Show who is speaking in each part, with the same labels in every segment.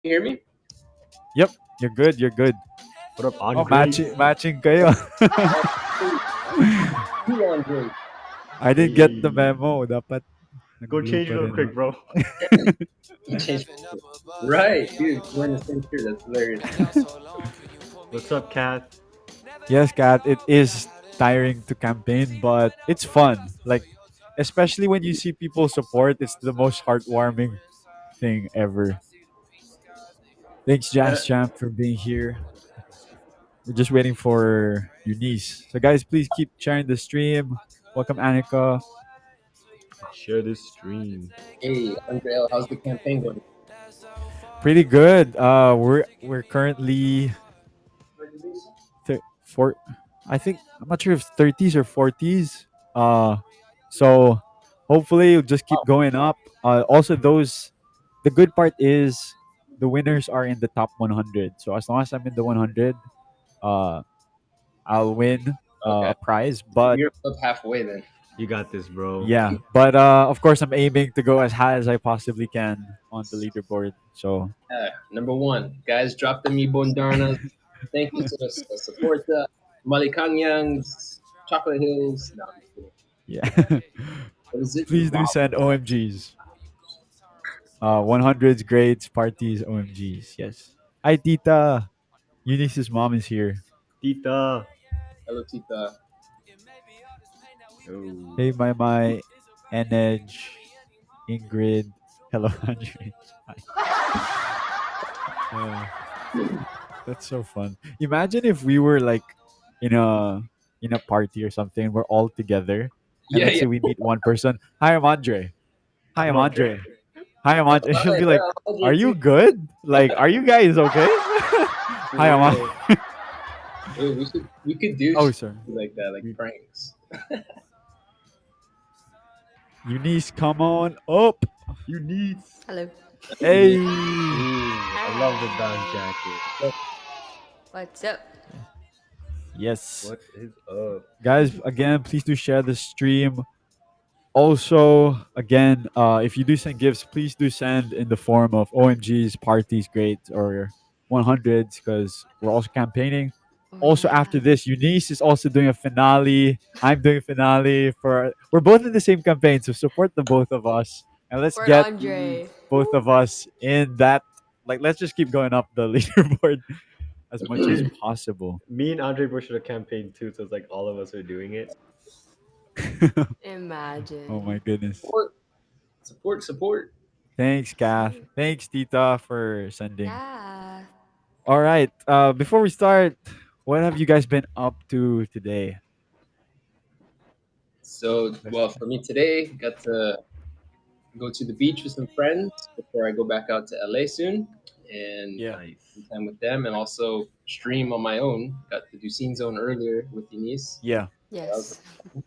Speaker 1: hear me?
Speaker 2: Yep, you're good. You're good.
Speaker 3: What up,
Speaker 2: Oh,
Speaker 3: Andres?
Speaker 2: matching kayo.
Speaker 1: Oh, you Andre.
Speaker 2: I didn't get the
Speaker 3: Hey,
Speaker 2: memo. Dapat
Speaker 3: go
Speaker 2: nag-blue
Speaker 3: change
Speaker 2: pa
Speaker 3: real
Speaker 2: rin
Speaker 3: quick,
Speaker 2: ako.
Speaker 3: bro.
Speaker 1: You changed. Right, dude. We're in the same shirt. That's hilarious.
Speaker 3: What's up, Cat?
Speaker 2: Yes, Kat, it is tiring to campaign, but it's fun. Like, especially when you see people support, it's the most heartwarming thing ever. Thanks,
Speaker 3: Yeah,
Speaker 2: Jazz Champ, for being here. We're just waiting for Eunice. So, guys, please keep sharing the stream. Welcome, Annika.
Speaker 3: share this stream.
Speaker 1: Hey, Andre, how's the campaign going?
Speaker 2: Pretty good. We're currently four. I think I'm not sure if 30s or 40s. So hopefully it'll just keep
Speaker 1: Oh,
Speaker 2: going up. Also, those the good part is the winners are in the top 100. So as long as I'm in the 100, uh, I'll win
Speaker 1: okay.
Speaker 2: a prize. But
Speaker 1: You're up halfway then.
Speaker 3: You got this, bro.
Speaker 2: yeah, but of course I'm aiming to go as high as I possibly can on the leaderboard. So
Speaker 1: Number one, guys, drop the Bondarnas. Thank you to the support. Malikanyang's Chocolate Hills. No, I'm just kidding.
Speaker 2: yeah,
Speaker 1: What is it?
Speaker 2: please do
Speaker 1: Wow.
Speaker 2: send OMGs. 100s, grades, parties, OMGs. Yes. Hi, Tita. Eunice's mom is here.
Speaker 3: Tita.
Speaker 1: Hello, Tita.
Speaker 3: Oh.
Speaker 2: Hey, my, Enej, Ingrid. Hello, Andre. Hi. Uh, that's so fun. Imagine if we were like in a party or something. We're all together, and
Speaker 1: Yeah,
Speaker 2: let's
Speaker 1: yeah.
Speaker 2: say we meet one person. Hi, I'm Andre. Hi,
Speaker 3: I'm
Speaker 2: I'm
Speaker 3: Andre.
Speaker 2: Andre. Hi, I'm Andre. She'll
Speaker 1: Hi,
Speaker 2: be like,
Speaker 1: Andre
Speaker 2: "Are
Speaker 1: too.
Speaker 2: you good? Like, are you guys okay?"
Speaker 3: For
Speaker 2: Hi, I'm
Speaker 3: real.
Speaker 2: Andre.
Speaker 1: Dude, we could do
Speaker 2: Oh,
Speaker 1: shit
Speaker 2: sir.
Speaker 1: like that, like pranks.
Speaker 2: Eunice, come on up.
Speaker 3: You needs.
Speaker 4: Hello.
Speaker 2: Hey.
Speaker 3: Ooh, I love the down
Speaker 4: Hi.
Speaker 3: jacket.
Speaker 4: What's up?
Speaker 2: Yes.
Speaker 3: What is up?
Speaker 2: Guys, again, please do share the stream. Also, again, if you do send gifts, please do send in the form of OMGs, parties, grades, or 100s because we're also campaigning.
Speaker 4: Oh
Speaker 2: Also,
Speaker 4: yeah.
Speaker 2: after this, Eunice is also doing a finale. I'm doing a finale for. We're both in the same campaign, so support the both of us, and let's
Speaker 4: For
Speaker 2: get
Speaker 4: Andre.
Speaker 2: both of us in that. Like, let's just keep going up the leaderboard as much as possible.
Speaker 3: Me and Andre Bush should have campaigned too, so it's like all of us are doing it.
Speaker 2: Oh my
Speaker 4: Imagine.
Speaker 2: goodness.
Speaker 1: Support, support, support.
Speaker 2: Thanks, Kath. Thanks, Tita, for sending.
Speaker 4: Yeah.
Speaker 2: All right. Before we start, what have you guys been up to today?
Speaker 1: So, well, for me today, got to go to the beach with some friends before I go back out to LA soon, and
Speaker 2: Yeah.
Speaker 1: spend
Speaker 3: Nice.
Speaker 1: time with them, and also stream on my own. Got to do Scene Zone earlier with Denise.
Speaker 2: Yeah.
Speaker 1: So that was,
Speaker 4: Yes.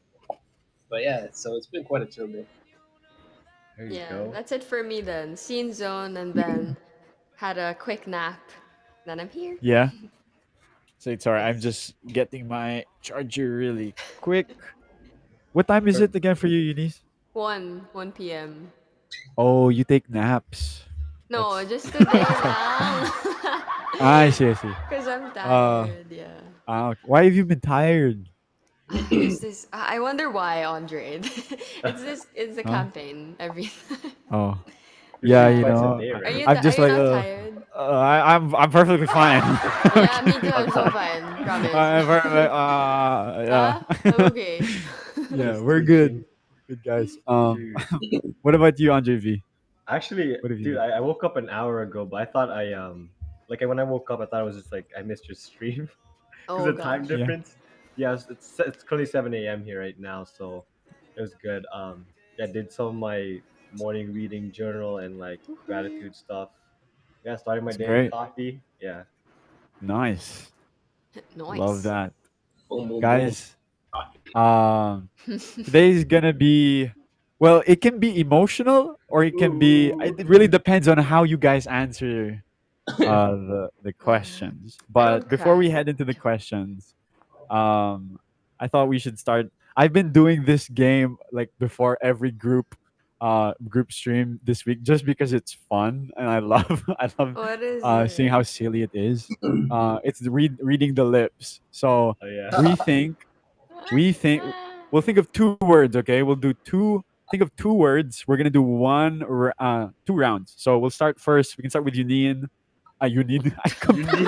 Speaker 1: but yeah, so it's been quite a chill day.
Speaker 3: There you
Speaker 4: Yeah.
Speaker 3: go.
Speaker 4: That's it for me then. Scene zone and then had a quick nap. Then I'm here.
Speaker 2: Yeah. So it's alright. I'm
Speaker 4: Yes.
Speaker 2: just getting my charger really quick. What time is
Speaker 3: Per-
Speaker 2: it again for you, Eunice?
Speaker 4: 1 p.m.
Speaker 2: Oh, you take naps.
Speaker 4: No,
Speaker 2: That's
Speaker 4: just today
Speaker 2: sorry.
Speaker 4: lang.
Speaker 2: I see, I see.
Speaker 4: Cause I'm
Speaker 2: Uh,
Speaker 4: tired. Yeah.
Speaker 2: why have you been tired?
Speaker 4: There's this. I wonder why, Andre. It's a
Speaker 2: Huh?
Speaker 4: campaign every time.
Speaker 2: Oh,
Speaker 3: we
Speaker 2: yeah.
Speaker 3: sleep
Speaker 2: You
Speaker 3: twice a
Speaker 2: know,
Speaker 3: day, right?
Speaker 2: I'm
Speaker 4: Are
Speaker 2: just
Speaker 4: you
Speaker 2: like,
Speaker 4: not tired?
Speaker 2: I'm perfectly fine.
Speaker 4: Yeah, me
Speaker 2: Okay.
Speaker 4: too. I'm so fine. Promise.
Speaker 2: I'm yeah.
Speaker 4: Ah, I'm okay.
Speaker 2: Yeah,
Speaker 3: Just
Speaker 2: we're good.
Speaker 3: twitching.
Speaker 2: Good guys.
Speaker 3: Shoot.
Speaker 2: What about you, Andre V?
Speaker 3: Actually,
Speaker 2: What have you
Speaker 3: dude,
Speaker 2: been?
Speaker 3: I woke up an hour ago, but I thought like when I woke up, I thought it was just like I missed your stream because
Speaker 4: Oh
Speaker 3: the time
Speaker 4: gosh.
Speaker 2: Yeah,
Speaker 3: difference. Yeah, it's currently 7 a.m. here right now, so it was good. Yeah, did some of my morning reading journal and like
Speaker 4: Woohoo.
Speaker 3: gratitude stuff. Yeah, starting my
Speaker 2: it's
Speaker 3: day with
Speaker 2: great.
Speaker 3: coffee. Yeah,
Speaker 2: Nice. Love
Speaker 4: Nice.
Speaker 2: that,
Speaker 1: Boom, boom, boom.
Speaker 2: guys. Um, Today's gonna be. Well, it can be emotional or it can be.
Speaker 3: ooh,
Speaker 2: It really depends on how you guys answer the questions.
Speaker 4: I
Speaker 2: But
Speaker 4: don't
Speaker 2: before we
Speaker 4: cry.
Speaker 2: head into the questions, um, I thought we should start. I've been doing this game like before every group group stream this week just because it's fun and I love I love
Speaker 4: What is
Speaker 2: seeing
Speaker 4: it?
Speaker 2: how silly it is. It's reading the lips. So
Speaker 3: Oh yeah.
Speaker 2: we think we think we'll think of two words. Okay, we'll do two. Think of two words. We're gonna do two rounds. So we'll start first. We can start with Union. Union. I
Speaker 3: You
Speaker 2: compl-
Speaker 3: need.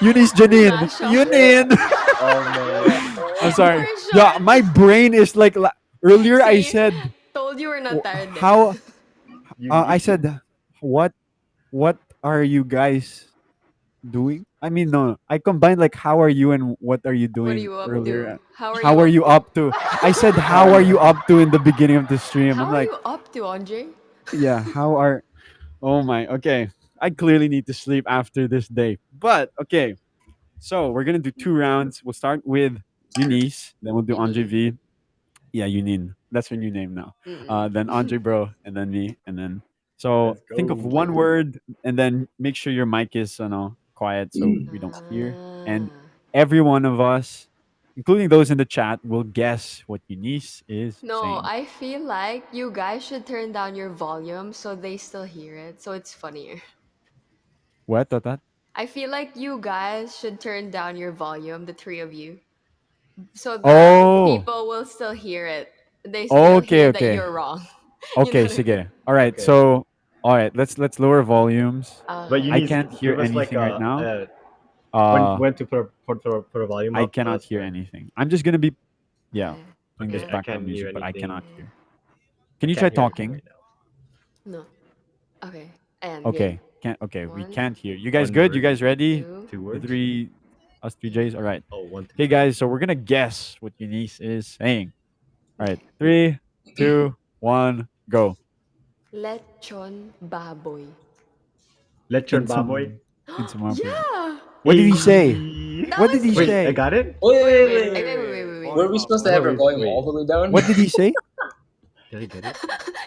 Speaker 2: Eunice Janine.
Speaker 4: Mashup.
Speaker 2: Union.
Speaker 3: Oh man.
Speaker 2: I'm
Speaker 4: For
Speaker 2: sorry. Yeah,
Speaker 4: short.
Speaker 2: my brain is like earlier. I
Speaker 4: See,
Speaker 2: said
Speaker 4: told you we're not tired. Eh.
Speaker 2: how.
Speaker 3: You
Speaker 2: I
Speaker 3: need.
Speaker 2: said what. What are you guys doing? I mean, no. I combined like how are you and what are you
Speaker 4: What are
Speaker 2: doing
Speaker 4: you up to?
Speaker 2: earlier.
Speaker 4: How are
Speaker 2: How
Speaker 4: you
Speaker 2: are
Speaker 4: up
Speaker 2: you
Speaker 4: to?
Speaker 2: up to? I said
Speaker 3: How
Speaker 2: how
Speaker 3: are
Speaker 2: are
Speaker 3: you?
Speaker 2: you up to in the beginning of the stream.
Speaker 4: How
Speaker 2: I'm
Speaker 4: are
Speaker 2: like,
Speaker 4: you up to, Andre?
Speaker 2: yeah. How are? Oh my. Okay. I clearly need to sleep after this day. But okay. So we're gonna do two rounds. We'll start with Eunice, then we'll do
Speaker 4: You
Speaker 2: Andre
Speaker 4: need.
Speaker 2: V. Yeah, Unin. That's your new name now.
Speaker 4: Mm-mm.
Speaker 2: Then Andre Bro, and then me, and then so
Speaker 3: Let's
Speaker 2: think of
Speaker 3: go.
Speaker 2: one word, and then make sure your mic is quiet so we don't hear. And
Speaker 4: Ah.
Speaker 2: every one of us, including those in the chat, will guess what Eunice is
Speaker 4: No,
Speaker 2: saying.
Speaker 4: I feel like you guys should turn down your volume so they still hear it, so it's funnier.
Speaker 2: What? That?
Speaker 4: I feel like you guys should turn down your volume, the three of you, so that
Speaker 2: Oh,
Speaker 4: people will still hear it. They'll
Speaker 2: okay,
Speaker 4: hear that
Speaker 2: okay,
Speaker 4: you're wrong. You know
Speaker 2: okay.
Speaker 4: what I mean?
Speaker 2: Sige. All right.
Speaker 3: Okay.
Speaker 2: So, all right. Let's lower volumes.
Speaker 3: But you
Speaker 2: I
Speaker 4: Okay.
Speaker 3: need
Speaker 2: can't hear
Speaker 3: give us like
Speaker 2: anything right now.
Speaker 3: when
Speaker 2: Uh,
Speaker 3: to put a volume
Speaker 2: I
Speaker 3: up. Tell
Speaker 2: cannot
Speaker 3: us
Speaker 2: hear
Speaker 3: when.
Speaker 2: anything. I'm just gonna be yeah,
Speaker 4: Okay.
Speaker 2: playing this
Speaker 3: Okay,
Speaker 4: One.
Speaker 3: I
Speaker 2: background
Speaker 3: can't hear
Speaker 2: music, but I
Speaker 3: anything.
Speaker 2: cannot
Speaker 4: Okay.
Speaker 2: hear.
Speaker 3: I
Speaker 2: Can you try
Speaker 3: can't hear anything
Speaker 2: talking?
Speaker 3: right now.
Speaker 4: No. Okay. And good.
Speaker 2: Okay. Can't okay, we
Speaker 4: One,
Speaker 2: can't hear. You guys
Speaker 3: One
Speaker 2: good? You
Speaker 3: word,
Speaker 2: guys ready?
Speaker 4: two.
Speaker 3: two
Speaker 2: The
Speaker 3: words.
Speaker 2: three us three J's? Alright.
Speaker 3: Oh, one, two,
Speaker 2: Okay
Speaker 3: three.
Speaker 2: guys, so we're gonna guess what Eunice is saying. Alright. Three, two, one, go.
Speaker 4: Lechon baboy.
Speaker 3: Lechon baboy.
Speaker 2: Insum insumably.
Speaker 4: Yeah.
Speaker 2: What did he say?
Speaker 3: Hey.
Speaker 4: That
Speaker 2: What did
Speaker 4: was
Speaker 2: he
Speaker 3: Wait, I
Speaker 2: say?
Speaker 3: got it.
Speaker 1: Wait,
Speaker 4: wait,
Speaker 1: wait,
Speaker 4: wait,
Speaker 1: wait,
Speaker 4: wait,
Speaker 1: wait,
Speaker 4: wait,
Speaker 1: wait.
Speaker 4: wait, wait, wait.
Speaker 1: Were we supposed to
Speaker 3: I thought
Speaker 1: have
Speaker 3: we
Speaker 1: our
Speaker 3: were,
Speaker 1: volume
Speaker 3: wait.
Speaker 1: all the way down?
Speaker 2: What did he say?
Speaker 3: Did I get it?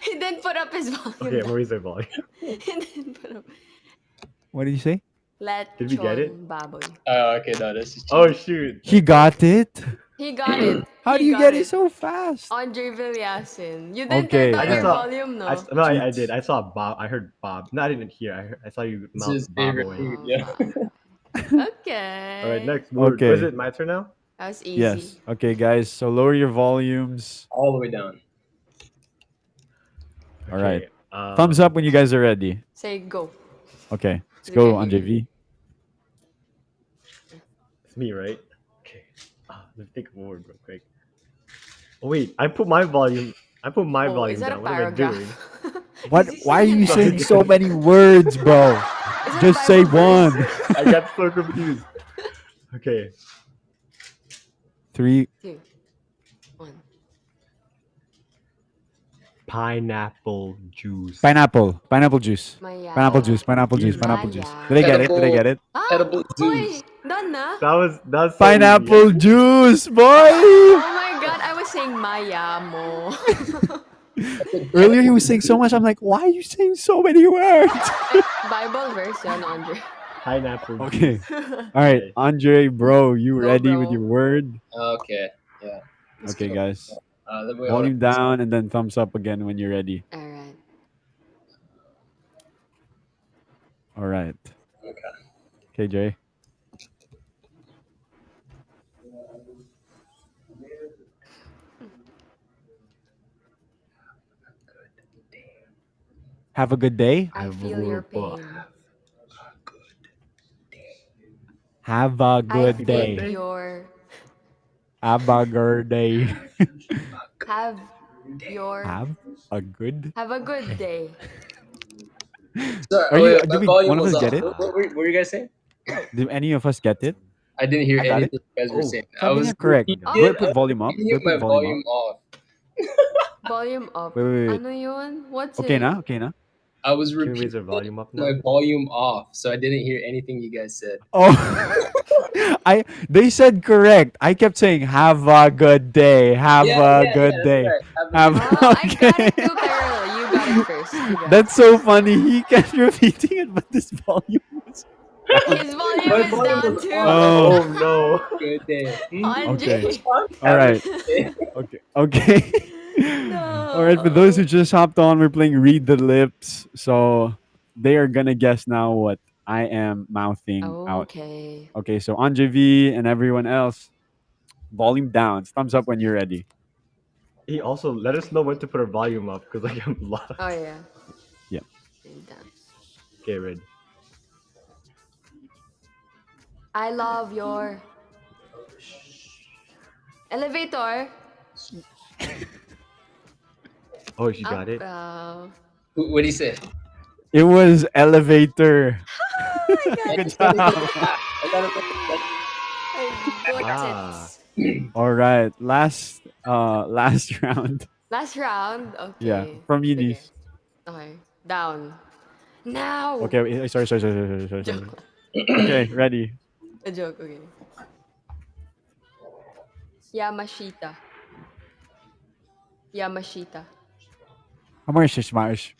Speaker 4: He didn't put up his volume
Speaker 3: Okay,
Speaker 4: down.
Speaker 3: where is the volume?
Speaker 4: He didn't put up.
Speaker 2: What did he say?
Speaker 3: Did we get it?
Speaker 4: Lechon baboy.
Speaker 1: Oh, okay, no, this is
Speaker 3: Oh
Speaker 1: cheating.
Speaker 3: shoot!
Speaker 2: He got it?
Speaker 4: He got it.
Speaker 2: How do
Speaker 4: He
Speaker 2: you
Speaker 4: got
Speaker 2: get it
Speaker 4: it.
Speaker 2: so fast?
Speaker 4: Andre Villiasin. You didn't turn
Speaker 2: Okay,
Speaker 3: I
Speaker 4: down
Speaker 3: just
Speaker 4: your
Speaker 2: alright.
Speaker 3: saw.
Speaker 4: volume, no?
Speaker 3: No, I
Speaker 2: Cheats.
Speaker 3: did. I saw Bob. I heard Bob. No, I didn't hear. I saw you
Speaker 1: It's
Speaker 3: mouth
Speaker 1: his favorite
Speaker 3: baboy.
Speaker 1: food,
Speaker 4: Oh,
Speaker 1: yeah.
Speaker 4: Bob.
Speaker 3: All right,
Speaker 4: Okay.
Speaker 3: next word. Was
Speaker 2: Okay.
Speaker 3: it my turn now?
Speaker 4: That was easy.
Speaker 2: Yes. Okay, guys. So lower your volumes.
Speaker 1: All the way down.
Speaker 2: All right.
Speaker 3: Okay.
Speaker 2: Thumbs up when you guys are ready.
Speaker 4: Say go.
Speaker 2: Okay. Let's
Speaker 4: 'Cause we
Speaker 2: go,
Speaker 4: can't hear
Speaker 2: Andre
Speaker 4: you.
Speaker 2: V.
Speaker 3: It's me, right? Okay. Let me think of a word real quick. Oh wait, I put my volume. I put my
Speaker 4: Whoa, is
Speaker 3: volume
Speaker 4: that a
Speaker 3: down. What am I doing?
Speaker 4: paragraph?
Speaker 2: What?
Speaker 4: Is he
Speaker 2: Why are
Speaker 4: saying an
Speaker 2: you
Speaker 3: Sorry,
Speaker 2: saying
Speaker 4: essay?
Speaker 2: so
Speaker 3: guys.
Speaker 2: many words, bro?
Speaker 4: Is it a
Speaker 2: Just say
Speaker 4: Bible verse?
Speaker 2: one.
Speaker 3: I got so confused. Okay.
Speaker 2: Three.
Speaker 4: 2, 1.
Speaker 3: Pineapple juice.
Speaker 2: Pineapple. Pineapple juice. Pineapple
Speaker 4: Maya.
Speaker 2: juice. Pineapple juice.
Speaker 3: Easy.
Speaker 2: Pineapple juice.
Speaker 4: Maya.
Speaker 2: Did I get it? Did I
Speaker 1: Edible,
Speaker 2: get it?
Speaker 4: Ah!
Speaker 1: edible juice.
Speaker 4: Hoy! Done na?
Speaker 3: That's so easy.
Speaker 2: Pineapple juice, boy.
Speaker 4: Oh my god, I was saying Maya mo.
Speaker 2: Earlier he was saying so much. I'm like, why are you saying so many words?
Speaker 4: Bible verse yan, Andre.
Speaker 3: Pineapple
Speaker 2: Okay.
Speaker 3: juice.
Speaker 2: All right,
Speaker 3: Okay.
Speaker 2: Andre, bro, you
Speaker 4: Go,
Speaker 2: ready with
Speaker 4: bro.
Speaker 2: your word?
Speaker 1: Okay, yeah. Let's
Speaker 2: Okay,
Speaker 1: go.
Speaker 2: guys.
Speaker 1: Wait, hold on.
Speaker 2: Volume down and then thumbs up again when you're ready.
Speaker 4: Alright.
Speaker 2: All right.
Speaker 1: Okay.
Speaker 2: Okay, Jay. Have a good day.
Speaker 4: I feel your pain.
Speaker 2: Have a
Speaker 4: I
Speaker 2: good
Speaker 3: Happy
Speaker 4: think
Speaker 2: day.
Speaker 3: birthday.
Speaker 4: your
Speaker 2: Have a good day.
Speaker 4: have your
Speaker 2: Have a good
Speaker 4: have a good
Speaker 2: day.
Speaker 4: day.
Speaker 1: So,
Speaker 2: Are you?
Speaker 1: wait,
Speaker 2: Do
Speaker 1: my
Speaker 2: we?
Speaker 1: volume
Speaker 2: One of
Speaker 1: was
Speaker 2: us
Speaker 1: off.
Speaker 2: get it?
Speaker 1: What were you guys saying?
Speaker 2: Do any of us get it?
Speaker 1: I didn't hear
Speaker 2: I got it.
Speaker 1: anything you guys were
Speaker 3: Oh,
Speaker 1: saying. I
Speaker 2: Sabi
Speaker 1: was
Speaker 2: niya correct.
Speaker 3: I
Speaker 1: repeating
Speaker 3: got
Speaker 2: Do
Speaker 3: it.
Speaker 2: I
Speaker 1: it. I
Speaker 2: put
Speaker 1: was
Speaker 2: volume up?
Speaker 1: repeating
Speaker 2: Do I
Speaker 1: it.
Speaker 2: put
Speaker 1: My
Speaker 2: volume up?
Speaker 1: volume off.
Speaker 4: Volume up.
Speaker 2: Wait, wait, wait.
Speaker 4: Ano yun? What's
Speaker 2: Okay
Speaker 4: it?
Speaker 2: na? Okay na?
Speaker 1: I was
Speaker 3: Can we
Speaker 1: repeating
Speaker 3: raise our
Speaker 1: it.
Speaker 3: volume up
Speaker 1: My
Speaker 3: now?
Speaker 1: volume off, so I didn't hear anything you guys said.
Speaker 2: Oh, they said correct. I kept saying have a good day. Have
Speaker 1: Yeah,
Speaker 2: a
Speaker 1: yeah, yeah.
Speaker 2: good
Speaker 1: That's
Speaker 2: day.
Speaker 1: right. Have a
Speaker 2: Have
Speaker 1: good day.
Speaker 4: Oh, I got
Speaker 2: okay.
Speaker 4: it too, Carol. You got it first. You got it.
Speaker 2: That's so funny. He kept repeating it, but this volume was down.
Speaker 4: His volume
Speaker 1: My
Speaker 4: is
Speaker 1: volume
Speaker 4: down
Speaker 1: was
Speaker 4: too.
Speaker 1: on. I said,
Speaker 2: Oh,
Speaker 3: Oh no.
Speaker 1: good day.
Speaker 2: okay.
Speaker 4: Andre.
Speaker 1: Response?
Speaker 2: All
Speaker 1: Have a
Speaker 2: right.
Speaker 1: good day.
Speaker 2: Okay. Okay. All right, for those who
Speaker 4: No.
Speaker 2: just hopped on, we're playing Read the Lips. So they are gonna guess now what I am mouthing out.
Speaker 4: Okay.
Speaker 2: Okay, so Andre V and everyone else, volume down. Thumbs up when you're ready.
Speaker 3: He also let us know when to put our volume up because like I'm
Speaker 4: Oh
Speaker 3: lost.
Speaker 4: yeah.
Speaker 2: Yeah.
Speaker 4: And done.
Speaker 3: Okay, ready.
Speaker 4: I love your elevator.
Speaker 3: Oh, she
Speaker 4: Up.
Speaker 3: got it.
Speaker 1: What do you say?
Speaker 2: It was elevator.
Speaker 4: I got
Speaker 2: Good
Speaker 1: It's gonna
Speaker 2: job.
Speaker 1: be I gotta look at
Speaker 4: I got
Speaker 3: Ah,
Speaker 4: it.
Speaker 2: All right, last round.
Speaker 4: Last round.
Speaker 2: Yeah,
Speaker 4: Okay.
Speaker 2: from
Speaker 4: Sige.
Speaker 2: Eunice.
Speaker 4: Okay. Down. Now.
Speaker 2: Okay, sorry.
Speaker 4: Joke.
Speaker 2: Okay, ready.
Speaker 4: A joke. Okay. Yamashita. Yamashita.
Speaker 2: Marsh, Marsh.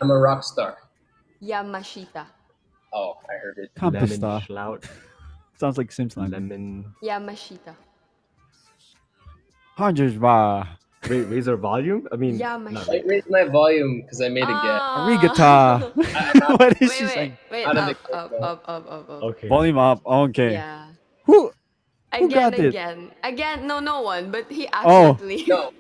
Speaker 1: I'm a rock star.
Speaker 4: Yamashita.
Speaker 1: Oh, I heard it.
Speaker 3: lemon
Speaker 2: Campista.
Speaker 3: schlout,
Speaker 2: Sounds like Sim Slimer.
Speaker 3: lemon.
Speaker 4: Yamashita.
Speaker 2: Hundreds bar.
Speaker 3: Wait, raise our volume. I mean, not
Speaker 1: I
Speaker 3: raise.
Speaker 4: Yamashita.
Speaker 1: raised my volume because I made a guess.
Speaker 2: Arigata.
Speaker 4: Ah.
Speaker 1: I'm out,
Speaker 2: What is
Speaker 4: Wait,
Speaker 2: she
Speaker 4: wait,
Speaker 2: saying?
Speaker 4: wait.
Speaker 1: out of the
Speaker 4: Up,
Speaker 1: game
Speaker 4: up,
Speaker 1: though.
Speaker 4: up, up, up, up.
Speaker 3: Okay.
Speaker 2: Volume up. Okay.
Speaker 4: Yeah.
Speaker 2: Who
Speaker 4: Again,
Speaker 2: got it?
Speaker 4: again. No, no one. But he
Speaker 2: Oh,
Speaker 4: accidentally
Speaker 1: No,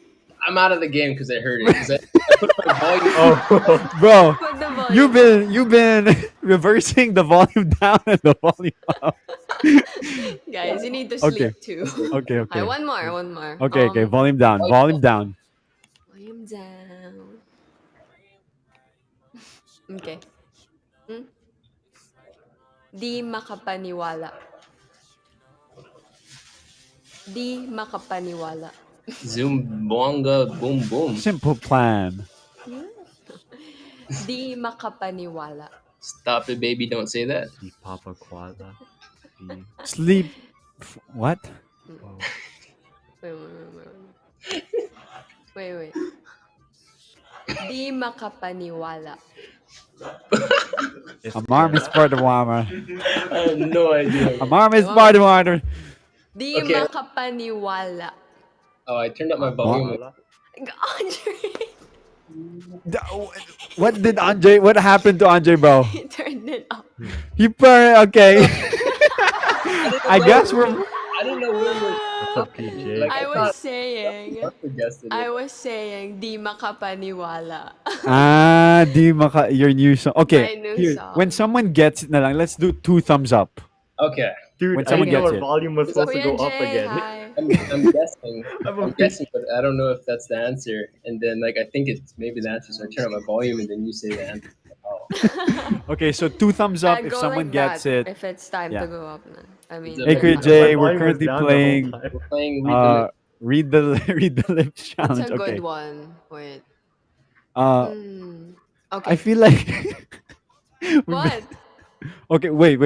Speaker 1: I'm out of the game because I heard it. Because I put my volume.
Speaker 3: Oh,
Speaker 2: bro.
Speaker 4: put the
Speaker 2: You've
Speaker 4: volume up.
Speaker 2: been you've been reversing the volume down and the volume up.
Speaker 4: Guys, you need to
Speaker 2: Okay.
Speaker 4: sleep too.
Speaker 2: Okay,
Speaker 4: Hi,
Speaker 2: okay.
Speaker 4: one more, one more.
Speaker 2: Okay. Volume down. Volume down.
Speaker 4: Volume down. Okay. Hmm? Di makapaniwala. Di makapaniwala.
Speaker 1: Zoom bonga boom boom.
Speaker 2: Simple plan.
Speaker 4: Di makapaniwala.
Speaker 1: Stop it, baby! Don't say that.
Speaker 3: see Papa Koala. See.
Speaker 2: Sleep. What?
Speaker 3: Oh,
Speaker 4: Wait, wait, wait, wait. Wait, wait. Di makapaniwala.
Speaker 3: it's
Speaker 2: Alarm is part of water.
Speaker 1: I have no idea.
Speaker 2: Alarm is
Speaker 4: One
Speaker 2: part of
Speaker 4: more.
Speaker 2: water.
Speaker 4: Di
Speaker 1: Okay.
Speaker 4: makapaniwala.
Speaker 1: Oh, I turned up my
Speaker 3: Papa
Speaker 1: volume.
Speaker 3: Koala.
Speaker 4: Andre,
Speaker 2: What did Andre? What happened to Andre, bro?
Speaker 4: he turned it up.
Speaker 2: He okay. I guess
Speaker 1: know.
Speaker 2: we're
Speaker 1: I didn't know where we're.
Speaker 3: What's up, PJ?
Speaker 1: Like
Speaker 4: I
Speaker 1: I
Speaker 4: was
Speaker 1: thought
Speaker 4: saying,
Speaker 1: I suggested
Speaker 4: I
Speaker 1: it.
Speaker 4: was saying, di makapaniwala.
Speaker 2: di maka your new song. Okay,
Speaker 4: My new
Speaker 2: here when
Speaker 4: song.
Speaker 2: someone gets it na lang, let's do two thumbs up.
Speaker 1: Okay.
Speaker 2: When
Speaker 3: Dude, I
Speaker 2: someone
Speaker 3: didn't know
Speaker 2: gets
Speaker 3: our
Speaker 4: Okay.
Speaker 2: it.
Speaker 3: volume was supposed to
Speaker 4: Kuya
Speaker 3: go up
Speaker 4: Jay,
Speaker 3: again.
Speaker 4: hi.
Speaker 1: I'm guessing.
Speaker 3: I'm
Speaker 1: I'm guessing, but I don't know if that's the answer. And then like I think it's maybe the answer. So I turn up my volume, and then you say the answer. Oh,
Speaker 2: Okay, so two thumbs up if
Speaker 4: Go
Speaker 2: someone
Speaker 4: like that
Speaker 2: gets it.
Speaker 4: if it's time to
Speaker 2: Yeah.
Speaker 4: go up na. I
Speaker 1: it's
Speaker 4: mean,
Speaker 1: a
Speaker 2: Hey,
Speaker 1: very
Speaker 2: Kuya
Speaker 3: My
Speaker 2: Jay, we're
Speaker 3: volume was
Speaker 2: currently
Speaker 3: down the whole
Speaker 2: playing
Speaker 3: time.
Speaker 1: we're playing read the lip.
Speaker 2: read the read the lips
Speaker 4: what's a
Speaker 2: challenge.
Speaker 4: good
Speaker 2: Okay.
Speaker 4: one? Wait.
Speaker 2: Uh,
Speaker 4: Hmm.
Speaker 2: I
Speaker 4: Okay.
Speaker 2: feel like we've been,
Speaker 4: What?
Speaker 2: okay. Wait.